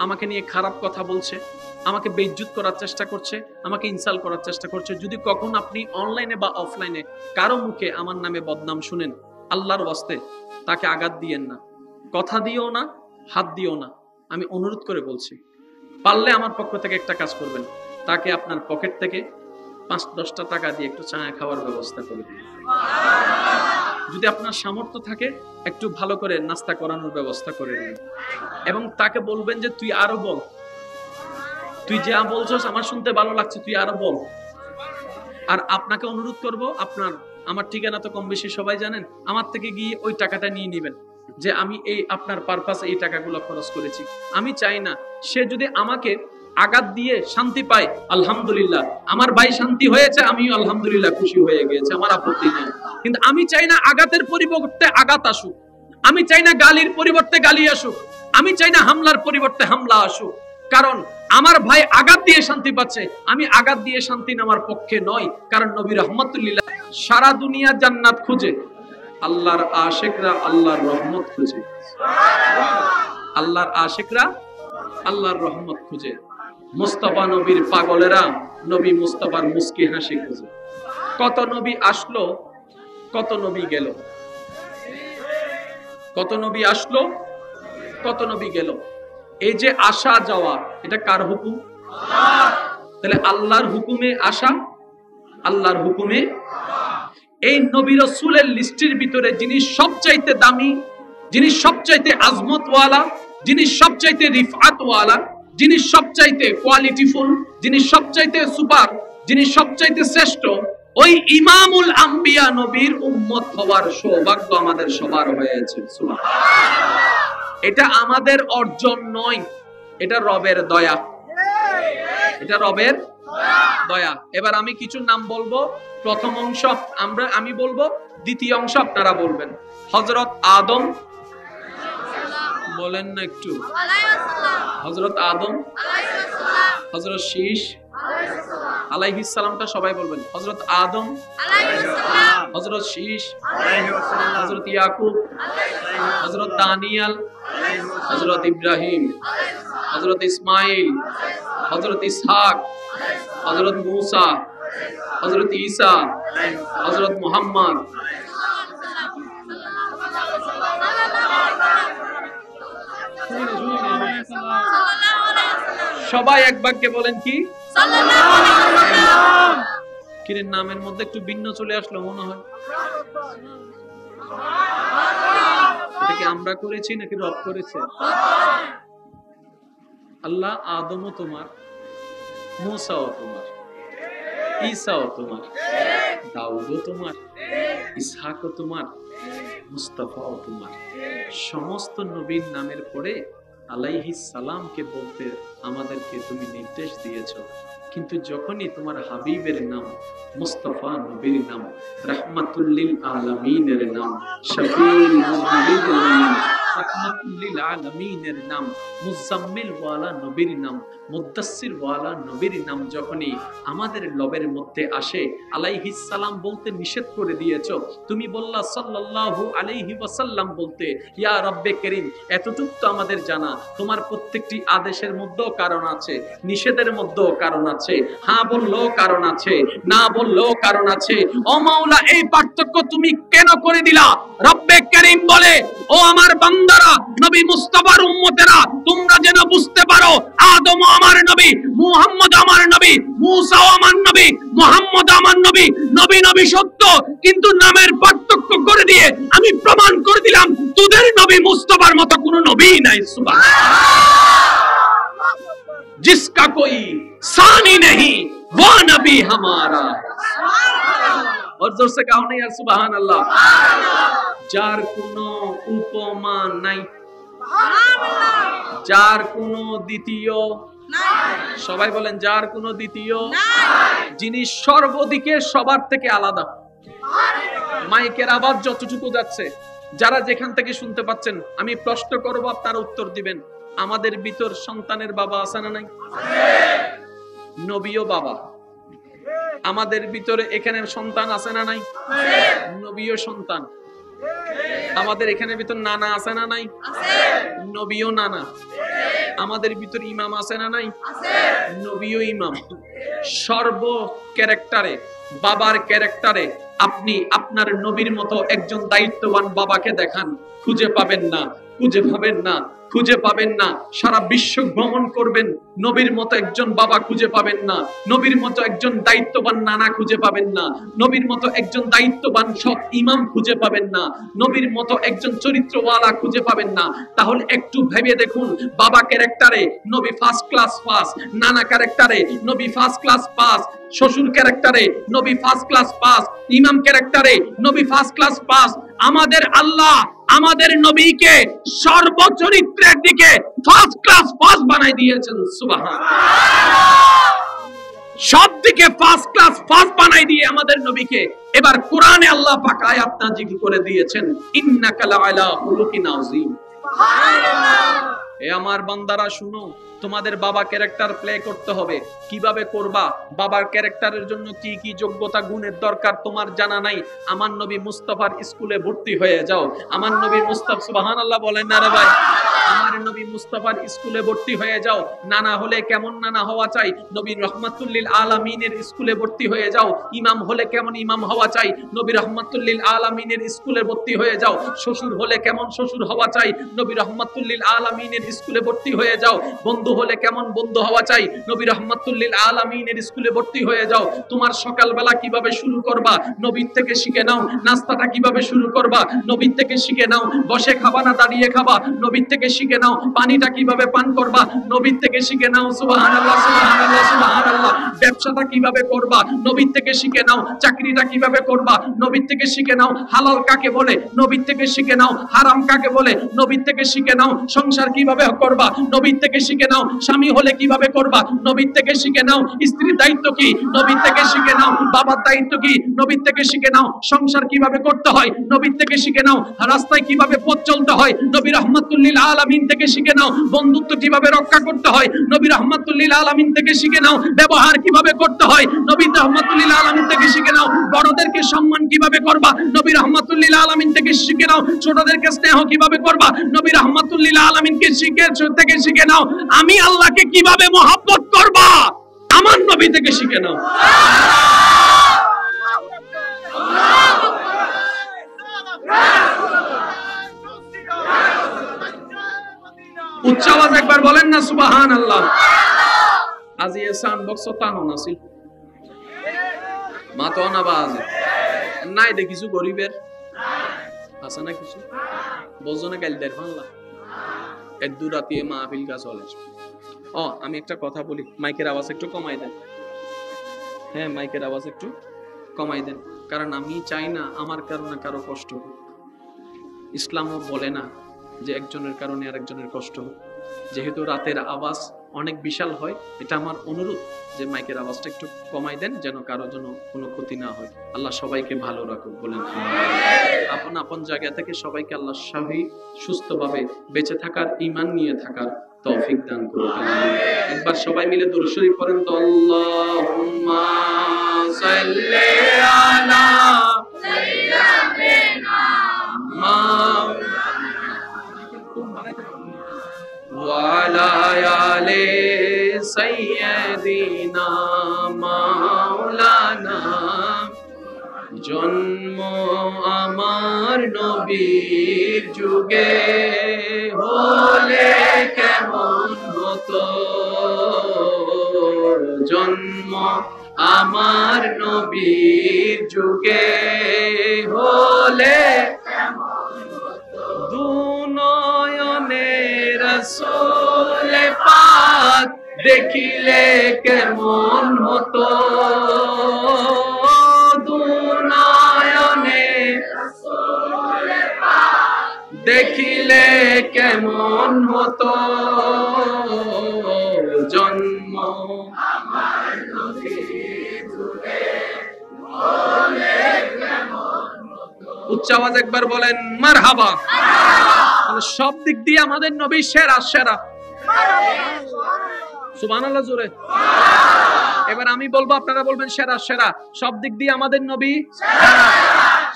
আমাকে নিয়ে খারাপ কথা বলছে, আমাকে বেইজ্জত করার চেষ্টা করছে, আমাকে ইনসাল্ট করার চেষ্টা করছে, যদি কখন আপনি অনলাইনে বা অফলাইনে কারো মুখে আমার নামে বদনাম শুনেন, আল্লাহর ওয়াস্তে তাকে আঘাত দিয়েন না, কথা দিও না, হাত দিও না। আমি অনুরোধ করে বলছি, পারলে আমার পক্ষ থেকে একটা কাজ করবেন, তাকে আপনার পকেট থেকে ৫-১০টা টাকা দিয়ে একটু চা খাওয়ার ব্যবস্থা করে দিন। যদি আপনার সামর্থ্য থাকে একটু ভালো করে নাস্তা করানোর ব্যবস্থা করে দিন, এবং তাকে বলবেন যে তুই আরো বল, তুই যা বলছস আমার শুনতে ভালো লাগছে, তুই আরো বল। আর আপনাকে অনুরোধ করব, আমার ঠিকানা তো কম বেশি সবাই জানেন, আমার থেকে গিয়ে ওই টাকাটা নিয়ে নেবেন, যে আমি এই আপনার পারপাসে এই টাকাগুলো খরচ করেছি। আমি চাই না সে যদি আমাকে আঘাত দিয়ে শান্তি পায়, আলহামদুলিল্লাহ, আমার ভাই শান্তি হয়েছে, আমিও আলহামদুলিল্লাহ খুশি হয়ে গিয়েছে, আমার আপত্তি নেই। কিন্তু আমি চাই না আঘাতের পরিবর্তে আঘাত আসুক, আমি চাই না গালির পরিবর্তে গালি আসুক, আমি চাই না হামলার পরিবর্তে হামলা আসুক। কারণ আমার ভাই আঘাত দিয়ে শান্তি পাচ্ছে, আমি আঘাত দিয়ে শান্তি নেওয়ার পক্ষে নয়। কারণ নবী রাহমাতুল্লিল্লাহ সারা দুনিয়া জান্নাত খুঁজে, আল্লাহর আশিকরা আল্লাহর রহমত খুঁজে। আল্লাহর আশিকরা আল্লাহর রহমত খুঁজে। মুস্তাফা নবীর পাগলেরা নবী মুস্তাফার মুস্কি হাসি খুঁজে। কত নবী আসলো, কত নবী গেল, কত নবী আসলো, কত নবী গেল। এই যে আসা যাওয়া, এটা কার হুকুম? তাহলে আল্লাহর হুকুমে আসা, আল্লাহর হুকুমে। এই নবী রাসূলের লিস্টের ভিতরে যিনি সবচাইতে দামি, যিনি সবচাইতে আজমতওয়ালা, যিনি সবচাইতে রিফআতওয়ালা, যিনি সবচাইতে কোয়ালিটিফুল, যিনি সবচাইতে সুপার, যিনি সবচাইতে শ্রেষ্ঠ, ওই ইমামুল আম্বিয়া নবীর উম্মত হওয়ার সৌভাগ্য আমাদের সবার হয়েছে। সুবহানাল্লাহ। এটা আমাদের অর্জন নয়, এটা রবের দয়া, এটা রবের দয়া। এবার আমি কিছু নাম বলবো, প্রথম অংশ আমি বলবো, দ্বিতীয় অংশ আপনারা বলবেন। হযরত আদম, বলেন না একটু, হযরত আদম, হযরত শীশ আলাইহিস সালামটা সবাই বলবেন। হযরত আদম, হযরত শীশ, হযরত ইয়াকুব, হযরত দানিয়াল, হযরত ইব্রাহিম, হযরত ইসমাইল, হযরত ইসহাক, হযরত মূসা, হযরত ঈসা, হযরত মুহাম্মদ। সবাই এক বাক্যে বলেন কি? সাল্লাল্লাহু আলাইহি ওয়াসাল্লাম। কিরের নামের মধ্যে একটু ভিন্ন চলে আসলো মনে হয়। এটা কি আমরা করেছি নাকি রব করেছে? আল্লাহ আদমও তোমার, মূসাও তোমার, ঈসাও তোমার, দাউদও তোমার, ইসহাকও তোমার, মুস্তাফাও তোমার। সমস্ত নবীর নামের পরে আলাইহিস সালামকে বলতে আমাদেরকে তুমি নির্দেশ দিয়েছো, কিন্তু যখনই তোমার হাবিবের নাম, মুস্তাফা নবীর নাম, রাহমাতুল লিল আলামিনের নাম, শফিউল মুযনিবিনের নাম, রাহমাতুল লিল আলামিনের নাম, মুজাম্মিল ওয়ালা নবীর নাম, মুদ্দাসসির ওয়ালা নবীর নাম যখনই আমাদের লবের মধ্যে আসে, আলাইহিস সালাম বলতে নিষেধ করে দিয়েছো, তুমি বললা সাল্লাল্লাহু আলাইহি ওয়াসাল্লাম বলতে। ইয়া রব্বে কারীম, এতটুকু তো আমাদের জানা, তোমার প্রত্যেকটি আদেশের মধ্যেও কারণ আছে, নিষেধের মধ্যেও কারণ আছে, হ্যাঁ বললেও কারণ আছে, না বললেও কারণ আছে। ও মাওলা, এই পার্থক্য তুমি কেন করে দিলা? রব্বে কারীম বলে, ও আমার বান্দারা, নবী মুস্তাফার উম্মতেরা, তোমরা যেন বুঝতে পারো, আদম আমার নবী, মুহাম্মদ আমার নবী, মুসা আমার নবী, মুহাম্মদ আমার নবী, নবী নবী সত্য, কিন্তু নামের পার্থক্য করে দিয়ে আমি প্রমাণ করে দিলাম তোদের নবী মুস্তাফার মতো কোনো নবী নাই। সুবহানাল্লাহ। जिसका कोई सानी नहीं वो नबी हमारा। और जोर से कहो नहीं यार, सुभान अल्लाह। যার কোনো উপমা নাই, যার কোনো দ্বিতীয় নাই, সবাই বলেন যার কোনো দ্বিতীয় নাই, যিনি সর্বদিকে সবার থেকে আলাদা। মাইকের আওয়াজ যতটুকু যাচ্ছে, যারা যেখান থেকে শুনতে পাচ্ছেন, আমি প্রশ্ন করব, আপনারা উত্তর দিবেন। আমাদের ভিতর সন্তানের বাবা আছে না নাই? নবীও বাবা। আমাদের ভিতরে এখানে সন্তান আছে না নাই? নবীও সন্তান। আমাদের এখানে ভিতর নানা আছে না নাই? নবীও নানা। আমাদের ভিতর ইমাম আছে না নাই? নবীও ইমাম। সর্ব ক্যারেক্টারে, বাবার ক্যারেক্টারে আপনি আপনার নবীর মতো একজন দায়িত্ববান বাবাকে দেখান, খুঁজে পাবেন না, খুঁজে পাবেন না, খুঁজে পাবেন না। সারা বিশ্ব ভ্রমণ করবেন, নবীর মতো একজন বাবা খুঁজে পাবেন না, নবীর মতো একজন দায়িত্ববান নানা খুঁজে পাবেন না, নবীর মতো একজন দায়িত্ববান সৎ ইমাম খুঁজে পাবেন না, নবীর মতো একজন চরিত্রওয়ালা খুঁজে পাবেন না। তাহলে একটু ভেবে দেখুন, বাবা ক্যারেক্টারে নবী ফার্স্ট ক্লাস পাস, নানা ক্যারেক্টারে নবী ফার্স্ট ক্লাস পাস, শ্বশুর ক্যারেক্টারে নবী ফার্স্ট ক্লাস পাস, ইমাম ক্যারেক্টারে নবী ফার্স্ট ক্লাস পাস। আমাদের আল্লাহ আমাদের নবীকে সর্বচরিত্রের দিকে ফার্স্ট ক্লাস পাস বানাই দিয়েছেন। সুবহানাল্লাহ। সব দিকে ফার্স্ট ক্লাস পাস বানাই দিয়ে আমাদের নবীকে এবার কোরআনে আল্লাহ পাক আয়াত নাযিল করে দিয়েছেন, ইন্নাকা লাআলা খুলুকিন আযীম। সুবহানাল্লাহ। এ আমার বান্দারা শুনো, তোমাদের বাবা ক্যারেক্টার প্লে করতে হবে। কিভাবে করবা? বাবার ক্যারেক্টারের জন্য কি কি যোগ্যতা গুণের দরকার তোমার জানা নাই? আমার নবী মুস্তাফার স্কুলে ভর্তি হয়ে যাও। আমার নবী মুস্তাফা, সুবহানাল্লাহ বলেন না রে ভাই? আমার নবী মুস্তাফার স্কুলে ভর্তি হয়ে যাও। নানা হলে কেমন নানা হওয়া চাই? নবী রহমাতুল লিল আলামিনের স্কুলে ভর্তি হয়ে যাও। ইমাম হলে কেমন ইমাম হওয়া চাই? নবী রহমাতুল লিল আলামিনের স্কুলে ভর্তি হয়ে যাও। শ্বশুর হলে কেমন শ্বশুর হওয়া চাই? নবী রহমাতুল লিল আলামিনের স্কুলে ভর্তি হয়ে যাও। বন্ধু হলে কেমন বন্ধু হওয়া চাই? নবী রহমাতুল লিল আলামিনের স্কুলে ভর্তি হয়ে যাও। তোমার সকালবেলা কিভাবে শুরু করবা? নবীর থেকে শিখে নাও। নাস্তাটা কিভাবে শুরু করবা? নবীর থেকে শিখে নাও। বসে খাবা না দাঁড়িয়ে খাবা? নবীর থেকে শিখে নাও। পানিটা কিভাবে পান করবা? নবীর থেকে শিখে নাও। সুবহানাল্লাহ, সুবহানাল্লাহ, সুবহানাল্লাহ। ব্যবসাটা কিভাবে করবা? নবীর থেকে শিখে নাও। চাকরিটা কিভাবে করবা? নবীর থেকে শিখে নাও। হালাল কাকে বলে? নবীর থেকে শিখে নাও। হারাম কাকে বলে? নবীর থেকে শিখে নাও। সংসার কিভাবে করবা? নবীর থেকে শিখে নাও। স্বামী হলে কিভাবে করবা? নবীর থেকে শিখে নাও। স্ত্রীর দায়িত্ব কি? নবীর থেকে শিখে নাও। বাবার দায়িত্ব কি? নবীর থেকে শিখে নাও। সংসার কিভাবে করতে হয়? নবীর থেকে শিখে নাও। রাস্তায় কিভাবে পথ চলতে হয়? নবী রাহমাতুল লিল আলামিন থেকে শিখে নাও। বন্ধুত্ব কিভাবে রক্ষা করতে হয়? নবী রাহমাতুল লিল আলামিন থেকে শিখে নাও। ব্যবহার কিভাবে করতে হয়? নবী রাহমাতুল লিল আলামিন থেকে শিখে নাও। বড়দেরকে সম্মান কিভাবে করবা? নবী রাহমাতুল লিল আলামিন থেকে শিখে নাও। ছোটদেরকে স্নেহ কিভাবে করবা? নবী রাহমাতুল লিল আলামিনকে শিখে নাও। আমি আল্লাহকে কিভাবে মহব্বত করবা? আমার নবী থেকে শিখে নাও। উচ্চ আওয়াজ একবার বলেন না সুবহানাল্লাহ। আজি এসান বক্স তানো নাসিল মাতো না বাজ নাই দেখিছো গরিবের আছে না কিছু বজনে গাল দেয় বাংলা একদু রাতে মাহফিল কা চলে। ও আমি একটা কথা বলি, মাইকের আওয়াজ একটু কমাই দেন। হ্যাঁ, মাইকের আওয়াজ একটু কমাই দেন, কারণ আমি চাই না আমার কারণে কারো কষ্ট হোক। ইসলামও বলে না যে একজনের কারণে আরেকজনের কষ্ট হোক। যেহেতু রাতের আওয়াজ অনেক বিশাল হয়। এটা আমার অনুরোধ যে মাইকের আওয়াজটা একটু কমাই দেন, যেন কারো জন্য কোনো ক্ষতি না হয়। আল্লাহ সবাইকে ভালো রাখুক, বলেন আপন আপন জায়গা থেকে সবাইকে আল্লাহ সহি সুস্থভাবে বেঁচে থাকার, ঈমান নিয়ে থাকার তৌফিক দান করুক। একবার সবাই মিলে দুরূদ শরীফ পড়েন তো, আল্লাহুম্মা সাল্লি আলা সাইয়্যিদিনা ওয়া আলা আলি সাইয়্যিদিনা মাওলানা। জন্ম আমার নবীর যুগে হলে কেমন হতো, জন্ম আমার নবীর যুগে হলে দুনয়নে রাসূল পাক দেখিলে কেমন হতো, দুনয়নে রাসূল পাক দেখিলে কেমন হতো, জন্ম আমার নবীর যুগে হলে কেমন হতো। উচ্চ আওয়াজ একবার বলেন মারহাবা। সব দিক দিয়ে আমাদের নবী সেরা সেরা। সুবহানাল্লাহ জোরে। এবার আমি বলবো, আপনারা বলবেন সেরা সেরা। সব দিক দিয়ে আমাদের নবী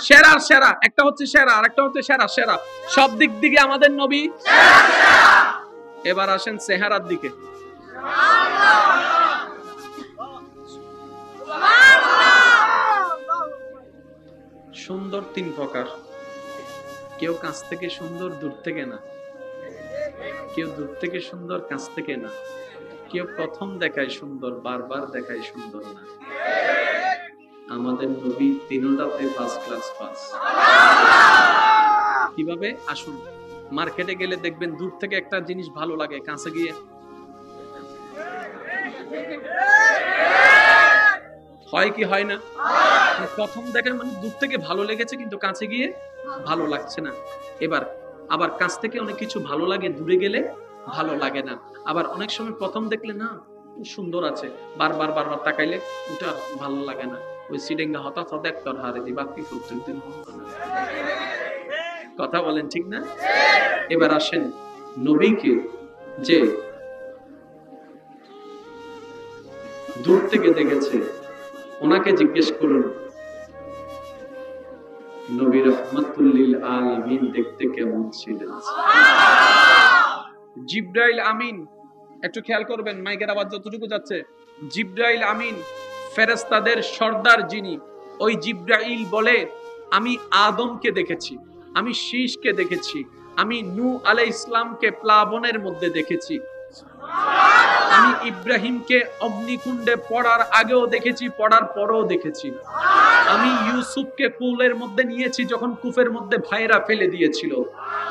সেরা সেরা। একটা হচ্ছে সেরা আর একটা হচ্ছে সেরা সেরা। সব দিক দিকে আমাদের নবী সেরা। এবার আসেন চেহারার দিকে। সুন্দর তিন প্রকার। কেউ কাছ থেকে সুন্দর, দূর থেকে না। কেউ দূর থেকে সুন্দর, কাছ থেকে না। কেউ প্রথম দেখায় সুন্দর, বারবার দেখায় সুন্দর না। আমাদের নবী তিনটাতে ফার্স্ট ক্লাস পাস। কিভাবে? আসুন, মার্কেটে গেলে দেখবেন দূর থেকে একটা জিনিস ভালো লাগে, কাছে গিয়ে হয় কি হয় না? প্রথম দেখায় মানে দূর থেকে ভালো লেগেছে, কিন্তু কাছে গিয়ে ভালো লাগছে না। এবার আবার কাছ থেকে অনেক কিছু ভালো লাগে, দূরে গেলে ভালো লাগে না। আবার অনেক সময় প্রথম দেখলে না সুন্দর আছে, বারবার বারবার তাকাইলে ওটা ভালো লাগে না। ওই সিডেঙ্গা হঠাৎ হঠাৎ তোর হারে দিবা কি প্রত্যেকদিন। কথা বলেন ঠিক না? এবার আসেন নবীকে যে দূর থেকে দেখেছে, ওনাকে জিজ্ঞেস করুন নবী রাহমাতুল লিল আলামিন দেখতে কেমন ছিলেন? জিবরাইল আমিন, একটু খেয়াল করবেন মাইকের আওয়াজ যতটুকু যাচ্ছে। জিবরাইল আমিন ফেরেশতাদের সর্দার যিনি, ওই জিবরাইল বলে আমি আদমকে দেখেছি, আমি শীষকে দেখেছি, আমি নূহ আলাইহিস সালামকে প্লাবনের মধ্যে দেখেছি, আমি ইব্রাহিমকে অগ্নিকুণ্ডে পড়ার আগেও দেখেছি, পড়ার পরেও দেখেছি, আমি ইউসুফকে কুলের মধ্যে নিয়েছি যখন কূপের মধ্যে ভাইরা ফেলে দিয়েছিল,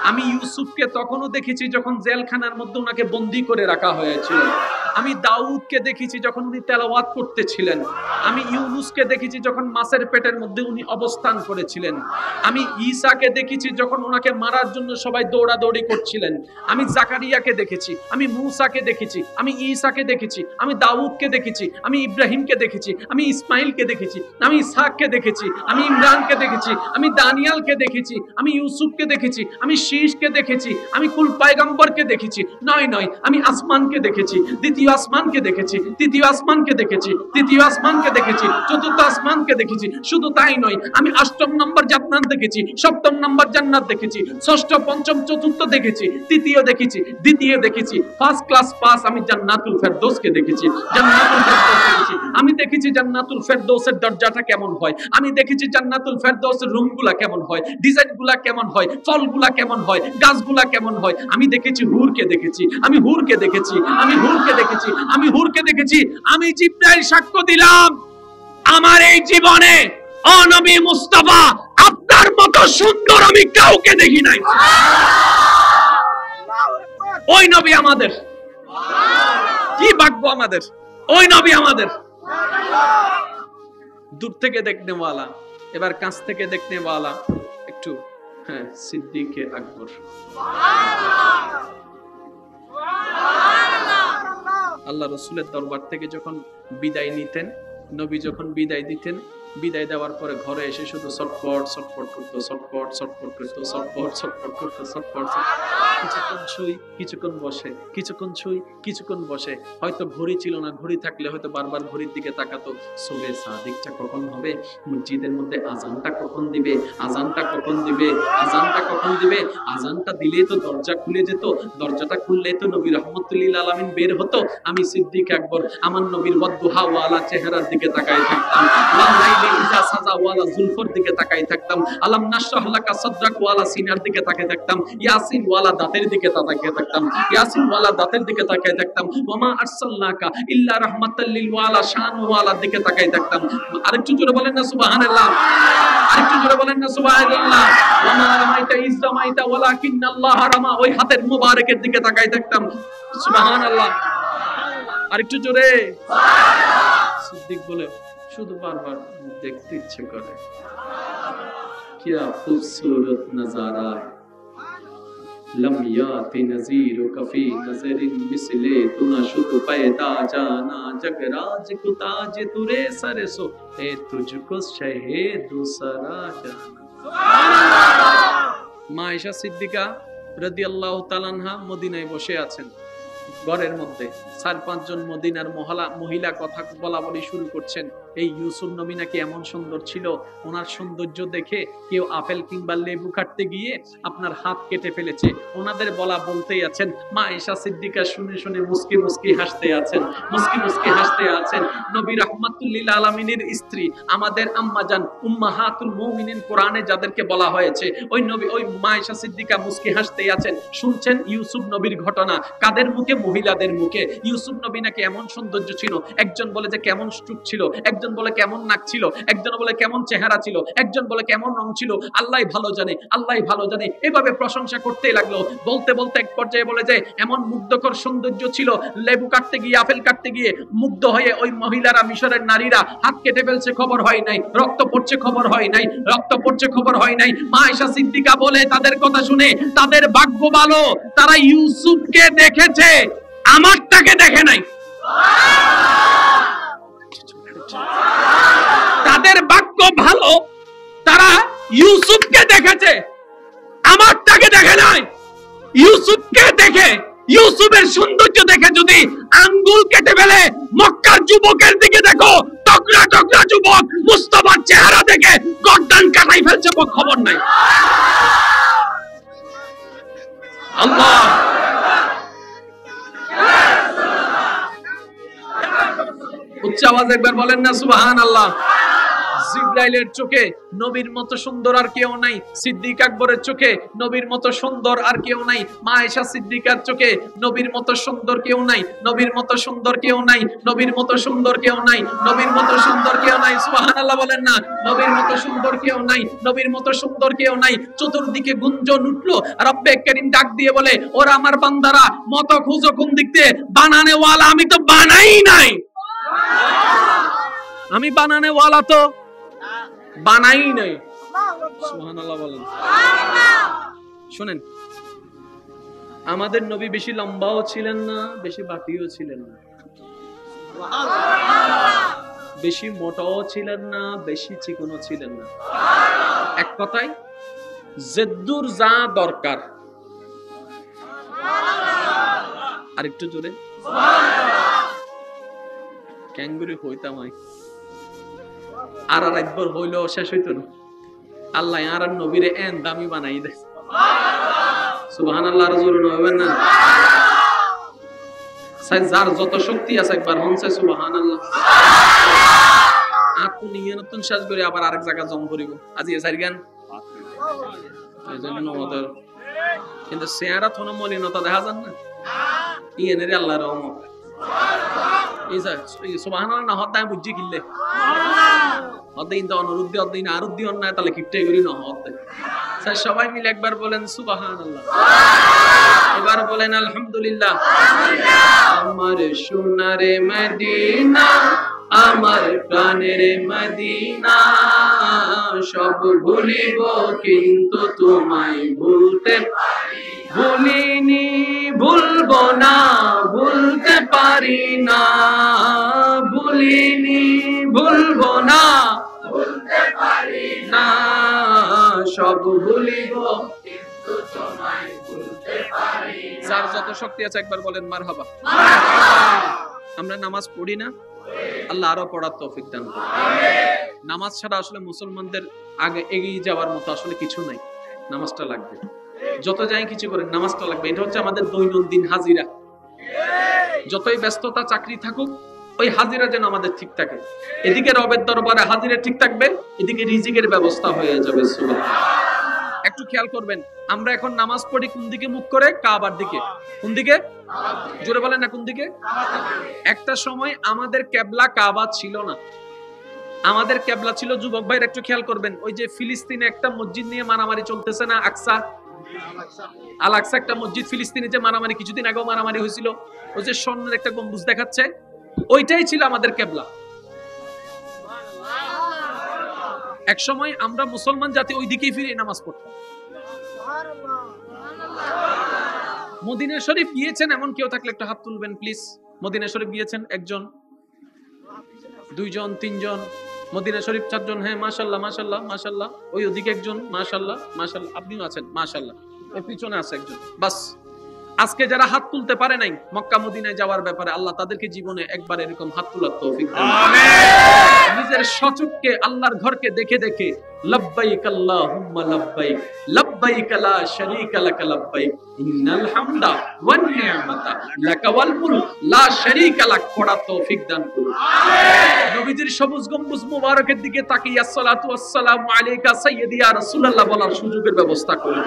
আমি ইউসুফকে তখনও দেখেছি যখন জেলখানার মধ্যে ওনাকে বন্দী করে রাখা হয়েছিল, আমি দাউদকে দেখেছি যখন উনি তেলাওয়াত করতেছিলেন, আমি ইউনুসকে দেখেছি যখন মাছের পেটের মধ্যে উনি অবস্থান করেছিলেন, আমি ঈসাকে দেখেছি যখন ওনাকে মারার জন্য সবাই দৌড়াদৌড়ি করছিলেন, আমি জাকারিয়াকে দেখেছি, আমি মূসাকে দেখেছি, আমি ঈসাকে দেখেছি, আমি দাউদকে দেখেছি, আমি ইব্রাহিমকে দেখেছি, আমি ইসমাইলকে দেখেছি, আমি ইসহাককে দেখেছি, আমি ইমরানকে দেখেছি, আমি দানিয়ালকে দেখেছি, আমি ইউসুফকে দেখেছি, আমি শীষকে দেখেছি, আমি কুল পয়গম্বরকে দেখেছি। নয় নয়, আমি আসমানকে দেখেছি, দ্বিতীয় আসমানকে দেখেছি, তৃতীয় আসমানকে দেখেছি, তৃতীয় আসমানকে দেখেছি, চতুর্থ আসমানকে দেখেছি। শুধু তাই নয়, আমি অষ্টম নম্বর জান্নাত দেখেছি, সপ্তম নম্বর জান্নাত দেখেছি, ষষ্ঠ, পঞ্চম, চতুর্থ দেখেছি, তৃতীয় দেখেছি, দ্বিতীয় দেখেছি, ফার্স্ট ক্লাস পাস আমি জান্নাতুল ফেরদৌসকে দেখেছি, জান্নাতুল ফেরদৌস দেখেছি। আমি দেখেছি জান্নাতুল ফেরদৌসের দরজাটা কেমন হয়, আমি দেখেছি জান্নাতুল ফেরদৌসের রুমগুলা কেমন হয়, ডিজাইনগুলা কেমন হয়, ফলগুলা কেমন হয়, গাছগুলা কেমন হয়। আমি দেখেছি হুরকে দেখেছি, আমি হুরকে দেখেছি, আমি হুরকে দেখেছি, আমি হুরকে দেখেছি। আমি জিবরাইল সাক্ষ্য দিলাম, আমার এই জীবনে ও নবী মুস্তাফা আপনার মতো সুন্দর আমি কাউকে দেখি নাই। ওই নবী আমাদের, কি ভাগ্য আমাদের, ওই নবী আমাদের। দূর থেকে দেখনে ওয়ালা, এবার কাছ থেকে দেখনে ওয়ালা একটু, হ্যাঁ, সিদ্দিকে আকবর। আল্লাহ রসুলের দরবার থেকে যখন বিদায় নিতেন, নবী যখন বিদায় দিতেন, বিদায় দেওয়ার পরে ঘরে এসে শুধু ছটফট ছটফট করতো, ছটফট ছটফট করতো, ছটফট ছটফট করতো, ছটফট। কিছুক্ষণ শুই, কিছুক্ষণ বসে, কিছুক্ষণ শুই, কিছুক্ষণ বসে। হয়তো ঘড়ি ছিল না, ঘড়ি থাকলে হয়তো বারবার ঘড়ির দিকে তাকাতো, সুবহে সাদিকটা কখন হবে, মসজিদের মধ্যে আজানটা কখন দিবে, আজানটা কখন দিবে, আজানটা কখন দিবে। আজানটা দিলেই তো দরজা খুলে যেত, দরজাটা খুললেই তো নবী রহমতুল্লিল আলামিন বের হতো। আমি সিদ্দিক আকবর আমার নবীর ওয়াদুহা ওয়ালা চেহারার দিকে তাকাই থাকতাম, লাইলি ইজা সাজা ওয়ালা জুলফর দিকে তাকাই থাকতাম, আলাম নাশরাহ লাকা সাদরাক ওয়ালা সিনার দিকে তাকাই থাকতাম, ইয়াসিন ওয়ালা দাঁতের দিকে তাকিয়ে থাকতাম, ইয়াসিন ওয়ালা দাঁতের দিকে তাকিয়ে থাকতাম, ওয়ামা আরসালনাকা ইল্লা রাহমাতাল লিল ওয়ালা শান ওয়ালা দিকে তাকাই থাকতাম। আরেকটু জোরে বলেন না সুবহানাল্লাহ, আরেকটু জোরে বলেন না সুবহানাল্লাহ। ওয়ামা রামাইতা ইজ রামাইতা ওয়ালাকিন্নাল্লাহ রামা, ওই হাতের মুবারকের দিকে তাকাই থাকতাম। সুবহানাল্লাহ, আরেকটু জোরে। সিদ্দিক বলে শুধু বারবার দেখতে ইচ্ছে করে, क्या खूबसूरत नजारा है, लम याति नज़ीरु कफी नज़रिन मिसले तुना शुतु पैदा जाना, जगराज कुताज तुरे सरे सो ए तुझको शहे दूसरा जाना। মা আয়েশা সিদ্দিকা রাদিয়াল্লাহু তাআলা আনহা মদিনায় বসে আছেন, ঘরের মধ্যে 4-5 জন মদিনার মহিলা কথা বলা বলি শুরু করছেন। এই ইউসুফ নবী নাকি এমন সুন্দর ছিল, ওনার সৌন্দর্য দেখে কেউ আপেল কিংবা লেবু কাটতে গিয়ে আপনার হাত কেটে ফেলেছে, ওনাদের বলা বলতেই আছেন। মা আয়েশা সিদ্দিকা শুনে শুনে মুস্কি মুস্কি হাসতে আছেন, মুস্কি মুস্কি হাসতে আছেন। নবী রাহমাতুল্লিল আলামিনের স্ত্রী আমাদের আম্মা জান উম্মাহাতুল মুমিনিন কোরআনে যাদেরকে বলা হয়েছে, ওই নবী ওই মা আয়েশা সিদ্দিকা মুস্কি হাসতে আছেন, শুনছেন ইউসুফ নবীর ঘটনা। কাদের মুখে? মহিলাদের মুখে। ইউসুফ নবী নাকি এমন সৌন্দর্য ছিল, একজন বলে যে কেমন চুপ ছিল, একজন বলে কেমন নাক ছিল, একজন বলে কেমন চেহারা ছিল, একজন বলে কেমন রং ছিল, আল্লাহই ভালো জানে, আল্লাহই ভালো জানে। এভাবে প্রশংসা করতেই লাগলো। বলতে বলতে এক পর্যায়ে বলে যে এমন মুগ্ধকর সৌন্দর্য ছিল, লেবু কাটতে গিয়ে আপেল কাটতে গিয়ে মুগ্ধ হয়ে ওই মহিলারা, মিশরের নারীরা হাত কেটে ফেলছে, খবর হয় নাই, রক্ত পড়ছে, খবর হয় নাই, রক্ত পড়ছে, খবর হয় নাই। মা আয়েশা সিদ্দিকা বলে তাদের কথা শুনে তাদের ভাগ্য ভালো, তারা ইউসুফকে দেখেছে, আমারটাকে দেখে নাই। তাদের ভাগ্য ভালো, তারা ইউসুফকে দেখেছে, আমারটাকে দেখে নাই। ইউসুফকে দেখে, ইউসুফের সৌন্দর্য দেখে যদি আঙ্গুল কেটে ফেলে, মক্কার যুবকের দিকে দেখো, টকরা টকরা যুবক মুস্তাফার চেহারা দেখে গর্দান কাটাই ফেলছে, খবর নাই। আল্লাহ উচ্চ আওয়াজে একবার বলেন না সুবহানাল্লাহ। জিবরাইলের চোখে নবীর মতো সুন্দর আর কেউ নাই, সিদ্দিক আকবরের চোখে নবীর মতো সুন্দর আর কেউ নাই, মা আয়েশা সিদ্দিকার চোখে নবীর মতো সুন্দর কেউ নাই, নবীর মতো সুন্দর কেউ নাই, নবীর মতো সুন্দর কেউ নাই, নবীর মতো সুন্দর কেউ নাই। সুবহানাল্লাহ বলেন না। নবীর মতো সুন্দর কেউ নাই, নবীর মতো সুন্দর কেউ নাই। চতুর্দিকে গুঞ্জন উঠলো, রব্বে করিম ডাক দিয়ে বলে, ওরা আমার বান্দারা, মতো খুঁজো কোন দিক দিয়ে, বানানে ওয়ালা আমি তো বানাই নাই, আমি বানানে ওয়ালা তো বানাই নাই। সুবহানাল্লাহ বলেন। শুনেন, আমাদের নবী বেশি লম্বাও ছিলেন না, বেশি বাকিও ছিলেন না, বেশি মোটাও ছিলেন না, বেশি চিকনও ছিলেন না। এক কথায় জেদ্দুর যা দরকার। আর একটু জোরে ক্যাঙ্গুরি হইতাম আর একবার হইলো শেষ হইতো না। আল্লাহ আর নবীরে এন দামি বানাই দেয়। সুবহানাল্লাহ, রাজুল হইবেন না। যার যত শক্তি আছে একবার হনছে সুবহানাল্লাহ। আপনি নিয়ে নতুন শেষ করে আবার আরেক জায়গা জম করিব। আজি এসার গান এইজন্য ওদের কিন্তু চেহারা থনো মলিনতা দেখা যান না। ইয়েনের আল্লাহর রহমত। সুবহানাল্লাহ না হদ বুঝি কিনলে হদিন তো অনুরুদ্ধি হদিন আরুদ্ধি অন্যায় তাহলে কিপটাই করি না হদ। সবাই মিলে একবার বলেন সুবহানাল্লাহ, এবার বলেন আলহামদুলিল্লাহ। আমার সোনারে মদিনা, আমার প্রাণের মদিনা, সব ভুলিব কিন্তু তোমায় ভুলতে পারি ভুলিনি ভুলবো না, ভুলতে পারি না, ভুলিনি ভুলবো না, ভুলতে পারি না, সব ভুলিব কিন্তু তোমায় ভুলতে পারি না। যার যত শক্তি আছে একবার বলেন মারহাবা। আমরা নামাজ পড়ি না, আল্লাহ আরো পড়ার তৌফিক দান করুন। নামাজ ছাড়া আসলে মুসলমানদের আগে এগিয়ে যাওয়ার মতো আসলে কিছু নাই। নামাজটা লাগবে, যত যাই কিছু করেন নামাজটা লাগবে। এটা হচ্ছে আমাদের দৈনন্দিন হাজিরা। যতই ব্যস্ততা চাকরি থাকুক, ওই হাজিরা যেন আমাদের ঠিক থাকে। এদিকে রবের দরবারে হাজিরা ঠিক থাকবে, এদিকে রিজিকের ব্যবস্থা হয়ে যাবে। সুবহানাল্লাহ। একটু খেয়াল করবেন, আমরা এখন নামাজ পড়ি কোন দিকে মুখ করে? কাবার দিকে। কোন দিকে? জোরে বলেন না, কোন দিকে? একটা সময় আমাদের কিবলা কাবা ছিল না, আমাদের কিবলা ছিল, যুবক ভাইরা একটু খেয়াল করবেন, ওই যে ফিলিস্তিনে একটা মসজিদ নিয়ে মারামারি চলতেছে না, আকসা, আল আকসা একটা মসজিদ ফিলিস্তিনে যে মারামারি, কিছুদিন আগেও মারামারি হয়েছিল, ওই যে স্বর্ণের একটা গম্বুজ দেখাচ্ছে, ওইটাই ছিল আমাদের কিবলা। এক সময় আমরা মুসলমান জাতি ওই দিকেই ফিরে নামাজ পড়তাম। মদিনা শরীফ গিয়েছেন এমন কেউ থাকলে একটু হাত তুলবেন প্লিজ। মদিনা শরীফ গিয়েছেন? একজন, দুইজন, তিনজন? মদিনা শরীফ চারজন? হ্যাঁ, মাশাআল্লাহ মাশাআল্লাহ মাশাআল্লাহ। ওই ওদিকে একজন, মাশাআল্লাহ মাশাআল্লাহ। আপনিও আছেন, মাশাআল্লাহ। ওই পিছনে আছে একজন। বাস, আজকে যারা হাত তুলতে পারে নাই মক্কা মদিনায় যাওয়ার ব্যাপারে, আল্লাহ তাদেরকে জীবনে একবার এরকম হাত তোলার তৌফিক দান করুন। আমিন। নিজের সচক্ষে আল্লাহর ঘরকে দেখে দেখে লব্বাইক আল্লাহুম্মা লব্বাইক, লব্বাইক লা শারীকা লাক লব্বাইক, ইন্নাল হামদা ওয়ান নি'মাতা লাকা ওয়াল মুলক লা শারীকা লাক পড়ার তৌফিক দান করুন। আমিন। নবীজির সবুজ গম্বুজ মুবারকের দিকে তাকিয়ে আসসালাতু ওয়াসসালামু আলাইকা সাইয়্যিদি ইয়া রাসূলুল্লাহ বলার সুযোগের ব্যবস্থা করুন।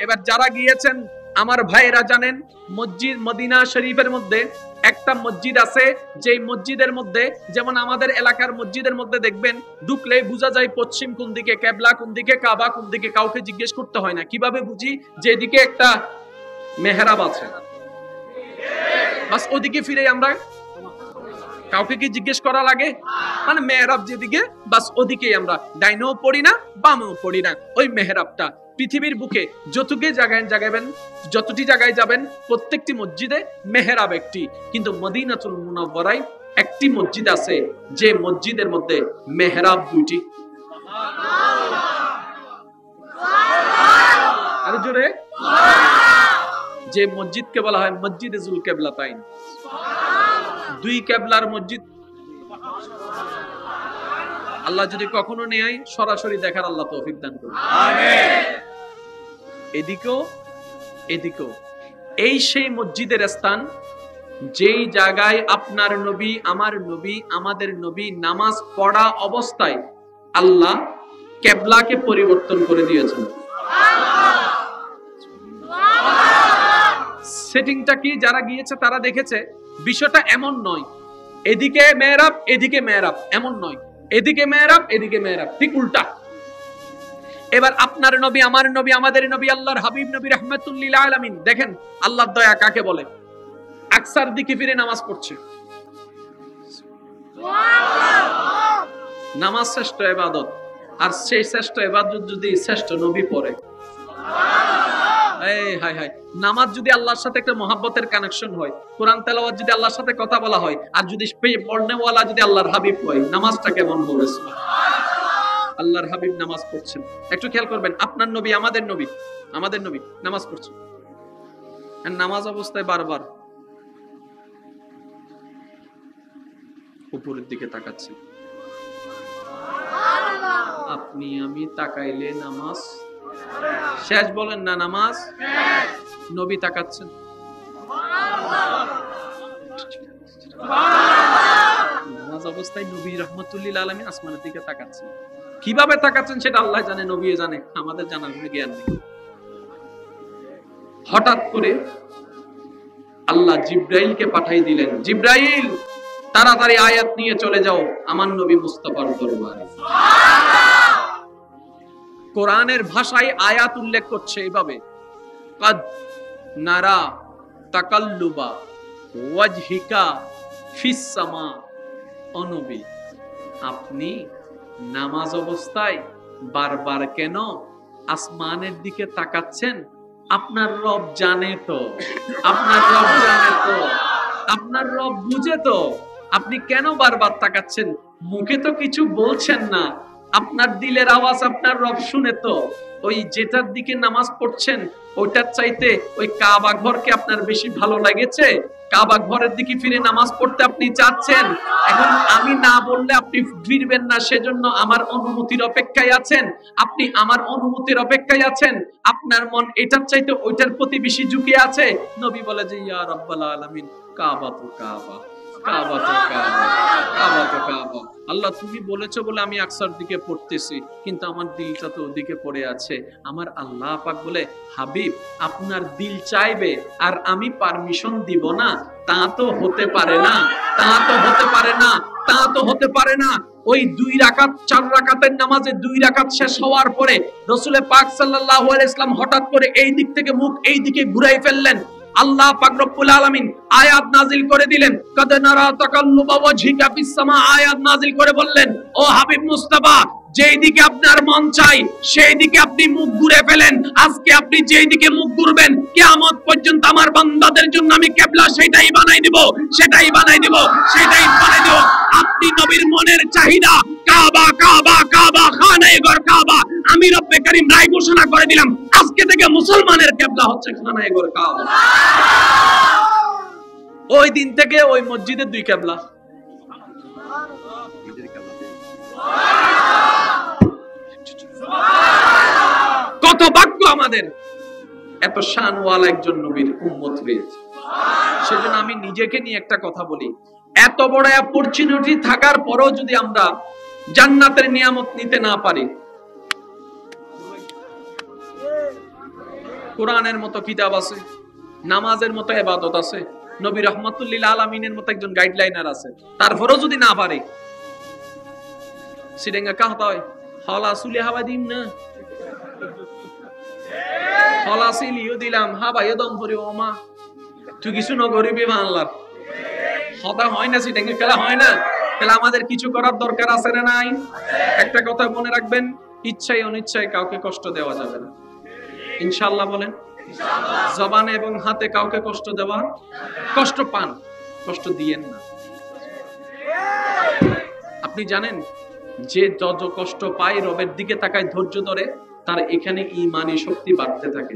এবার যারা গিয়েছেন আমার ভাইরা জানেন, মসজিদ মদিনা শরীফের মধ্যে একটা মসজিদ আছে, যেই মসজিদের মধ্যে, যেমন আমাদের এলাকার মসজিদের মধ্যে দেখবেন ঢুকলেই বোঝা যায় পশ্চিম কোন দিকে, কিবলা কোন দিকে, কাবা কোন দিকে, কাউকে জিজ্ঞেস করতে হয় না। কিভাবে বুঝি? যে এদিকে একটা মেহরাব আছে, বাস ওদিকে ফিরে আমরা, কাউকে কি জিজ্ঞেস করা লাগে? মানে মেহরাব যেদিকে, বাস ওদিকেই আমরা, ডাইনেও পড়ি না বামেও পড়ি না, ওই মেহরাবটা। পৃথিবীর বুকে যতটি জায়গায় যাবেন, যতটি জায়গায় যাবেন, প্রত্যেকটি মসজিদে মেহরাব একটি, কিন্তু মদিনাতুল মুনাওয়ারায় একটি মসজিদ আছে, যে মসজিদের মধ্যে মেহরাব দুইটি। আরো জোরে। যে মসজিদকে বলা হয় মসজিদে জুল কিবলাতাইন, দুই কিবলার মসজিদ। আল্লাহ যদি কখনো নেয় সরাসরি দেখার আল্লাহ তৌফিক দান করুন। আমিন। এদিকেও এদিকেও। এই সেই মসজিদের স্থান, যেই জায়গায় আপনার নবী, আমার নবী, আমাদের নবী নামাজ পড়া অবস্থায় আল্লাহ কিবলাকে পরিবর্তন করে দিয়েছেন। সেটিংটা কি? যারা গিয়েছে তারা দেখেছে বিষয়টা এমন নয় এদিকে মেহরাব এদিকে মেহরাব, এমন নয় এদিকে মেহরাব এদিকে মেহরাব, ঠিক উল্টা। এবার আপনার নবী, আমার নবী, আমাদের নবী, আল্লাহর হাবিব নবী রাহমাতুল লিল আলামিন, দেখেন আল্লাহর দয়া কাকে বলে। আকসার দিকে ফিরে নামাজ পড়ছে। নামাজ শ্রেষ্ঠ ইবাদত, আর সেই শ্রেষ্ঠ ইবাদত যদি শ্রেষ্ঠ নবী পড়ে, এই হায় হায়, নামাজ যদি আল্লাহর সাথে একটা মহব্বতের কানেকশন হয়, কোরআন তেলাওয়াত যদি আল্লাহর সাথে কথা বলা হয়, আর যদি পড়নেওয়ালা যদি আল্লাহর হাবিব হয়, নামাজটা কেমন হবে? আল্লাহর হাবিব নামাজ পড়ছেন, একটু খেয়াল করবেন। আপনার নবী, আমাদের নবী, আমাদের নবী নামাজ পড়ছেন, নামাজ অবস্থায় বারবার উপরের দিকে তাকাচ্ছেন। আপনি আমি তাকাইলে নামাজ শেষ, বলেন না নামাজ। নবী তাকাচ্ছেন, নামাজ অবস্থায় নবী রাহমাতুল লিল আলামিন আসমানের দিকে তাকাচ্ছেন। কিভাবে তাকাচ্ছেন সেটা আল্লাহ জানে, নবী জানে, আমাদের জানার কোনো জ্ঞান নেই। হঠাৎ করে আল্লাহ জিব্রাইলকে পাঠিয়ে দিলেন, জিব্রাইল তাড়াতাড়ি আয়াত নিয়ে চলে যাও আমার নবী মুস্তাফার দরবারে। কোরআনের ভাষায় আয়াত উল্লেখ করছে এইভাবে, কাদ নারা তাকাল্লুবা ওয়াজহিকা ফিস সামা। ও নবী, আপনি নামাজ অবস্থায় বারবার কেন আসমানের দিকে তাকাচ্ছেন? আপনার রব জানে তো, আপনার রব জানে তো, আপনার রব বুঝে তো। আপনি কেন বারবার তাকাচ্ছেন? মুখে তো কিছু বলছেন না, আপনার দিলের আওয়াজ আপনার রব শুনে তো। ওই যেটার দিকে নামাজ পড়ছেন ওইটার চাইতে ওই কাবা ঘরকে আপনার বেশি ভালো লাগেছে? কাবা ঘরের দিকে ফিরে নামাজ পড়তে আপনি চাচ্ছেন? এখন আমি না বললে আপনি ফিরবেন না, সেজন্য আমার অনুমতির অপেক্ষায় আছেন। আপনি আমার অনুমতির অপেক্ষায় আছেন, আপনার মন এটার চাইতে ওইটার প্রতি বেশি ঝুঁকে আছে। নবী বলে যে ইয়া রাব্বাল আলামিন, কাবা তো কাবা, কাবা তো কাবা, কাবা তো কাবা। আল্লাহ তুমি বলেছো বলে আমি আকসার দিকে পড়তেছি, কিন্তু আমার দিলটা তো ওদিকে পড়ে আছে। আমার আল্লাহ পাক বলে, হাবিব আপনার দিল চাইবে আর আমি পারমিশন দিব না? তা তো হতে পারে না, তা তো হতে পারে না, তা তো হতে পারে না। ওই 2 রাকাত 4 রাকাতের নামাজে 2 রাকাত শেষ হওয়ার পরে রাসূল পাক সাল্লাল্লাহু আলাইহি ওয়াসাল্লাম হঠাৎ করে এই দিক থেকে মুখ এই দিকে ঘুরাই ফেললেন। আল্লাহ পাক রব্বুল আলামিন আয়াত নাযিল করে দিলেন, কাদ নারা তাকাল্লুবা ওয়াজহিকা ফিস সামা। আয়াত নাযিল করে বললেন, ও হাবিব মুস্তাফা, যেই দিকে আপনার মন চাই সেই দিকে আপনি মুখ ঘুরে ফেলেন। আজকে আপনি যেই দিকে মুখ ঘুরবেন কিয়ামত পর্যন্ত আমার বান্দাদের জন্য আমি কিবলা সেটাই বানাই দিব, সেটাই বানাই দিব, সেটাই বানাই দিব। আপনি নবীর মনের চাহিদা কাবা, কাবা, কাবা, খানায়ে ঘর কাবা। আমি রব্বে কারীম রায় ঘোষণা করে দিলাম, আজকে থেকে মুসলমানের কিবলা হচ্ছে খানায়ে ঘর কাবা। ওই দিন থেকে ওই মসজিদে 2 কিবলা। কত ভাগ্য আমাদের, এত শানওয়ালা একজন নবীর উম্মত হয়েছে। সেজন্য আমি নিজেকে নিয়ে একটা কথা বলি, এত বড় অপরচুনিটি থাকার পরও যদি আমরা জান্নাতের নিয়ামত নিতে না পারি, কোরআনের মতো কিতাব আছে, নামাজের মতো ইবাদত আছে, নবী রাহমাতুল লিল আলামিনের মতো একজন গাইডলাইনার আছে, তারপরেও যদি না পারে, সিডেঙ্গা কাহতা হয় হলা সুলি হাওয়া দিম না, হলা সিলিও দিলাম হাবাইও দম পরি ওমা, তুই কিছু নগরিবি আল্লাহর হতা হয় না, সিডেঙ্গা খেলা হয় না। তাহলে আমাদের কিছু করার দরকার আছে না নাই? একটা কথা মনে রাখবেন, ইচ্ছায় অনিচ্ছায় কাউকে কষ্ট দেওয়া যাবে না। ইনশাআল্লাহ বলেন। জবানে এবং হাতে কাউকে কষ্ট দেওয়া, কষ্ট পান, কষ্ট দিয়েন না। আপনি জানেন যে যত কষ্ট পায় রবের দিকে তাকায় ধৈর্য ধরে, তার এখানে ঈমানি শক্তি বাড়তে থাকে।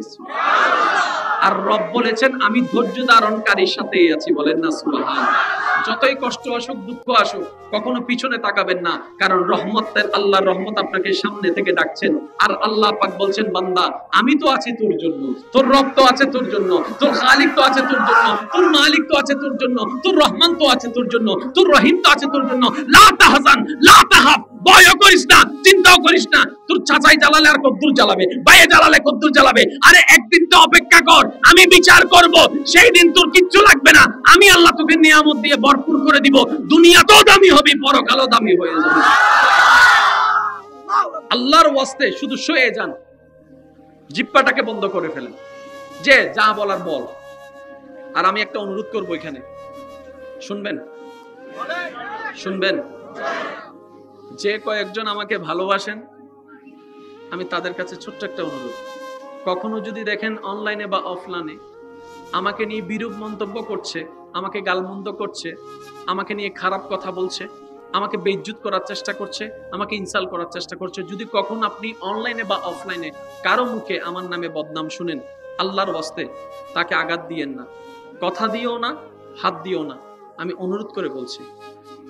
আর রব বলেছেন আমি ধৈর্য ধারণকারীর সাথেই আছি, বলেন না সুবহানাল্লাহ। যতই কষ্ট আসুক, দুঃখ আসুক, কখনো পিছনে তাকাবেন না, কারণ রহমতের আল্লাহর রহমত আপনাকে সামনে থেকে ডাকছেন। আর আল্লাহ পাক বলছেন, বান্দা আমি তো আছি তোর জন্য, তোর রব তো আছে তোর জন্য, তোর খালিক তো আছে তোর জন্য, তোর মালিক তো আছে তোর জন্য, তোর রহমান তো আছে তোর জন্য, তোর রহিম তো আছে তোর জন্য। লা তাহজান লা তাহাব, ভয় করিস না, চিন্তাও করিস না। তোর চাচাই জ্বালালে আর কদ্দুর জ্বালাবে, ভাইয়ে জ্বালালে কদ্দুর জ্বালাবে। আরে একদিন তো অপেক্ষা কর, আমি বিচার করব, সেই দিন তোর কিচ্ছু লাগবে না। আমি আল্লাহ তোকে নিয়ামত দিয়ে ভরপুর করে দিব, দুনিয়াতেও দামি হবি, পরকালেও দামি হয়ে যাবে। আল্লাহর ওয়াস্তে শুধু শুয়ে যান, জিহ্বাটাকে বন্ধ করে ফেলেন, যে যা বলার বল। আর আমি একটা অনুরোধ করব, এখানে শুনবেন, শুনবেন। যে কয়েকজন আমাকে ভালোবাসেন, আমি তাদের কাছে ছোট্ট একটা অনুরোধ, কখনো যদি দেখেন অনলাইনে বা অফলাইনে আমাকে নিয়ে বিরূপ মন্তব্য করছে, আমাকে গালমন্দ করছে, আমাকে নিয়ে খারাপ কথা বলছে, আমাকে বেইজ্জত করার চেষ্টা করছে, আমাকে ইনসাল্ট করার চেষ্টা করছে, যদি কখন আপনি অনলাইনে বা অফলাইনে কারো মুখে আমার নামে বদনাম শুনেন, আল্লাহর ওয়াস্তে তাকে আঘাত দিয়েন না, কথা দিও না, হাত দিও না। আমি অনুরোধ করে বলছি,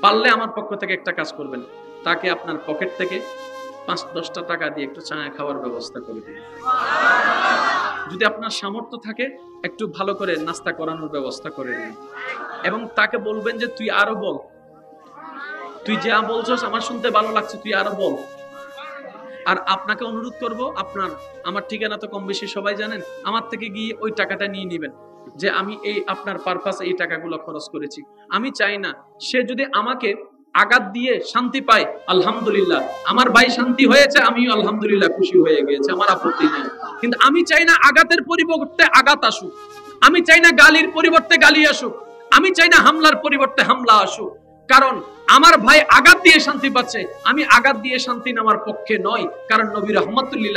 পারলে আমার পক্ষ থেকে একটা কাজ করবেন, তাকে আপনার পকেট থেকে 5-10টা টাকা দিয়ে একটু চা খাওয়ার ব্যবস্থা করে দিন। যদি আপনার সামর্থ্য থাকে একটু ভালো করে নাস্তা করানোর ব্যবস্থা করে দিন, এবং তাকে বলবেন যে তুই আরো বল, তুই যা বলছস আমার শুনতে ভালো লাগছে, তুই আরো বল। আর আপনাকে অনুরোধ করব, আমার ঠিকানা তো কম বেশি সবাই জানেন, আমার থেকে গিয়ে ওই টাকাটা নিয়ে নেবেন, যে আমি এই আপনার পারপাসে এই টাকাগুলো খরচ করেছি। আমি চাই না সে যদি আমাকে আঘাত দিয়ে শান্তি পায়, আলহামদুলিল্লাহ, আমার ভাই শান্তি হয়েছে, আমিও আলহামদুলিল্লাহ খুশি হয়ে গিয়েছে, আমার আপত্তি নেই। কিন্তু আমি চাই না আঘাতের পরিবর্তে আঘাত আসুক, আমি চাই না গালির পরিবর্তে গালি আসুক, আমি চাই না হামলার পরিবর্তে হামলা আসুক। কারণ আমার ভাই আঘাত দিয়ে শান্তি পাচ্ছে, আমি আঘাত দিয়ে শান্তি নেওয়ার পক্ষে নয়। কারণ নবী রাহমাতুল্লাহ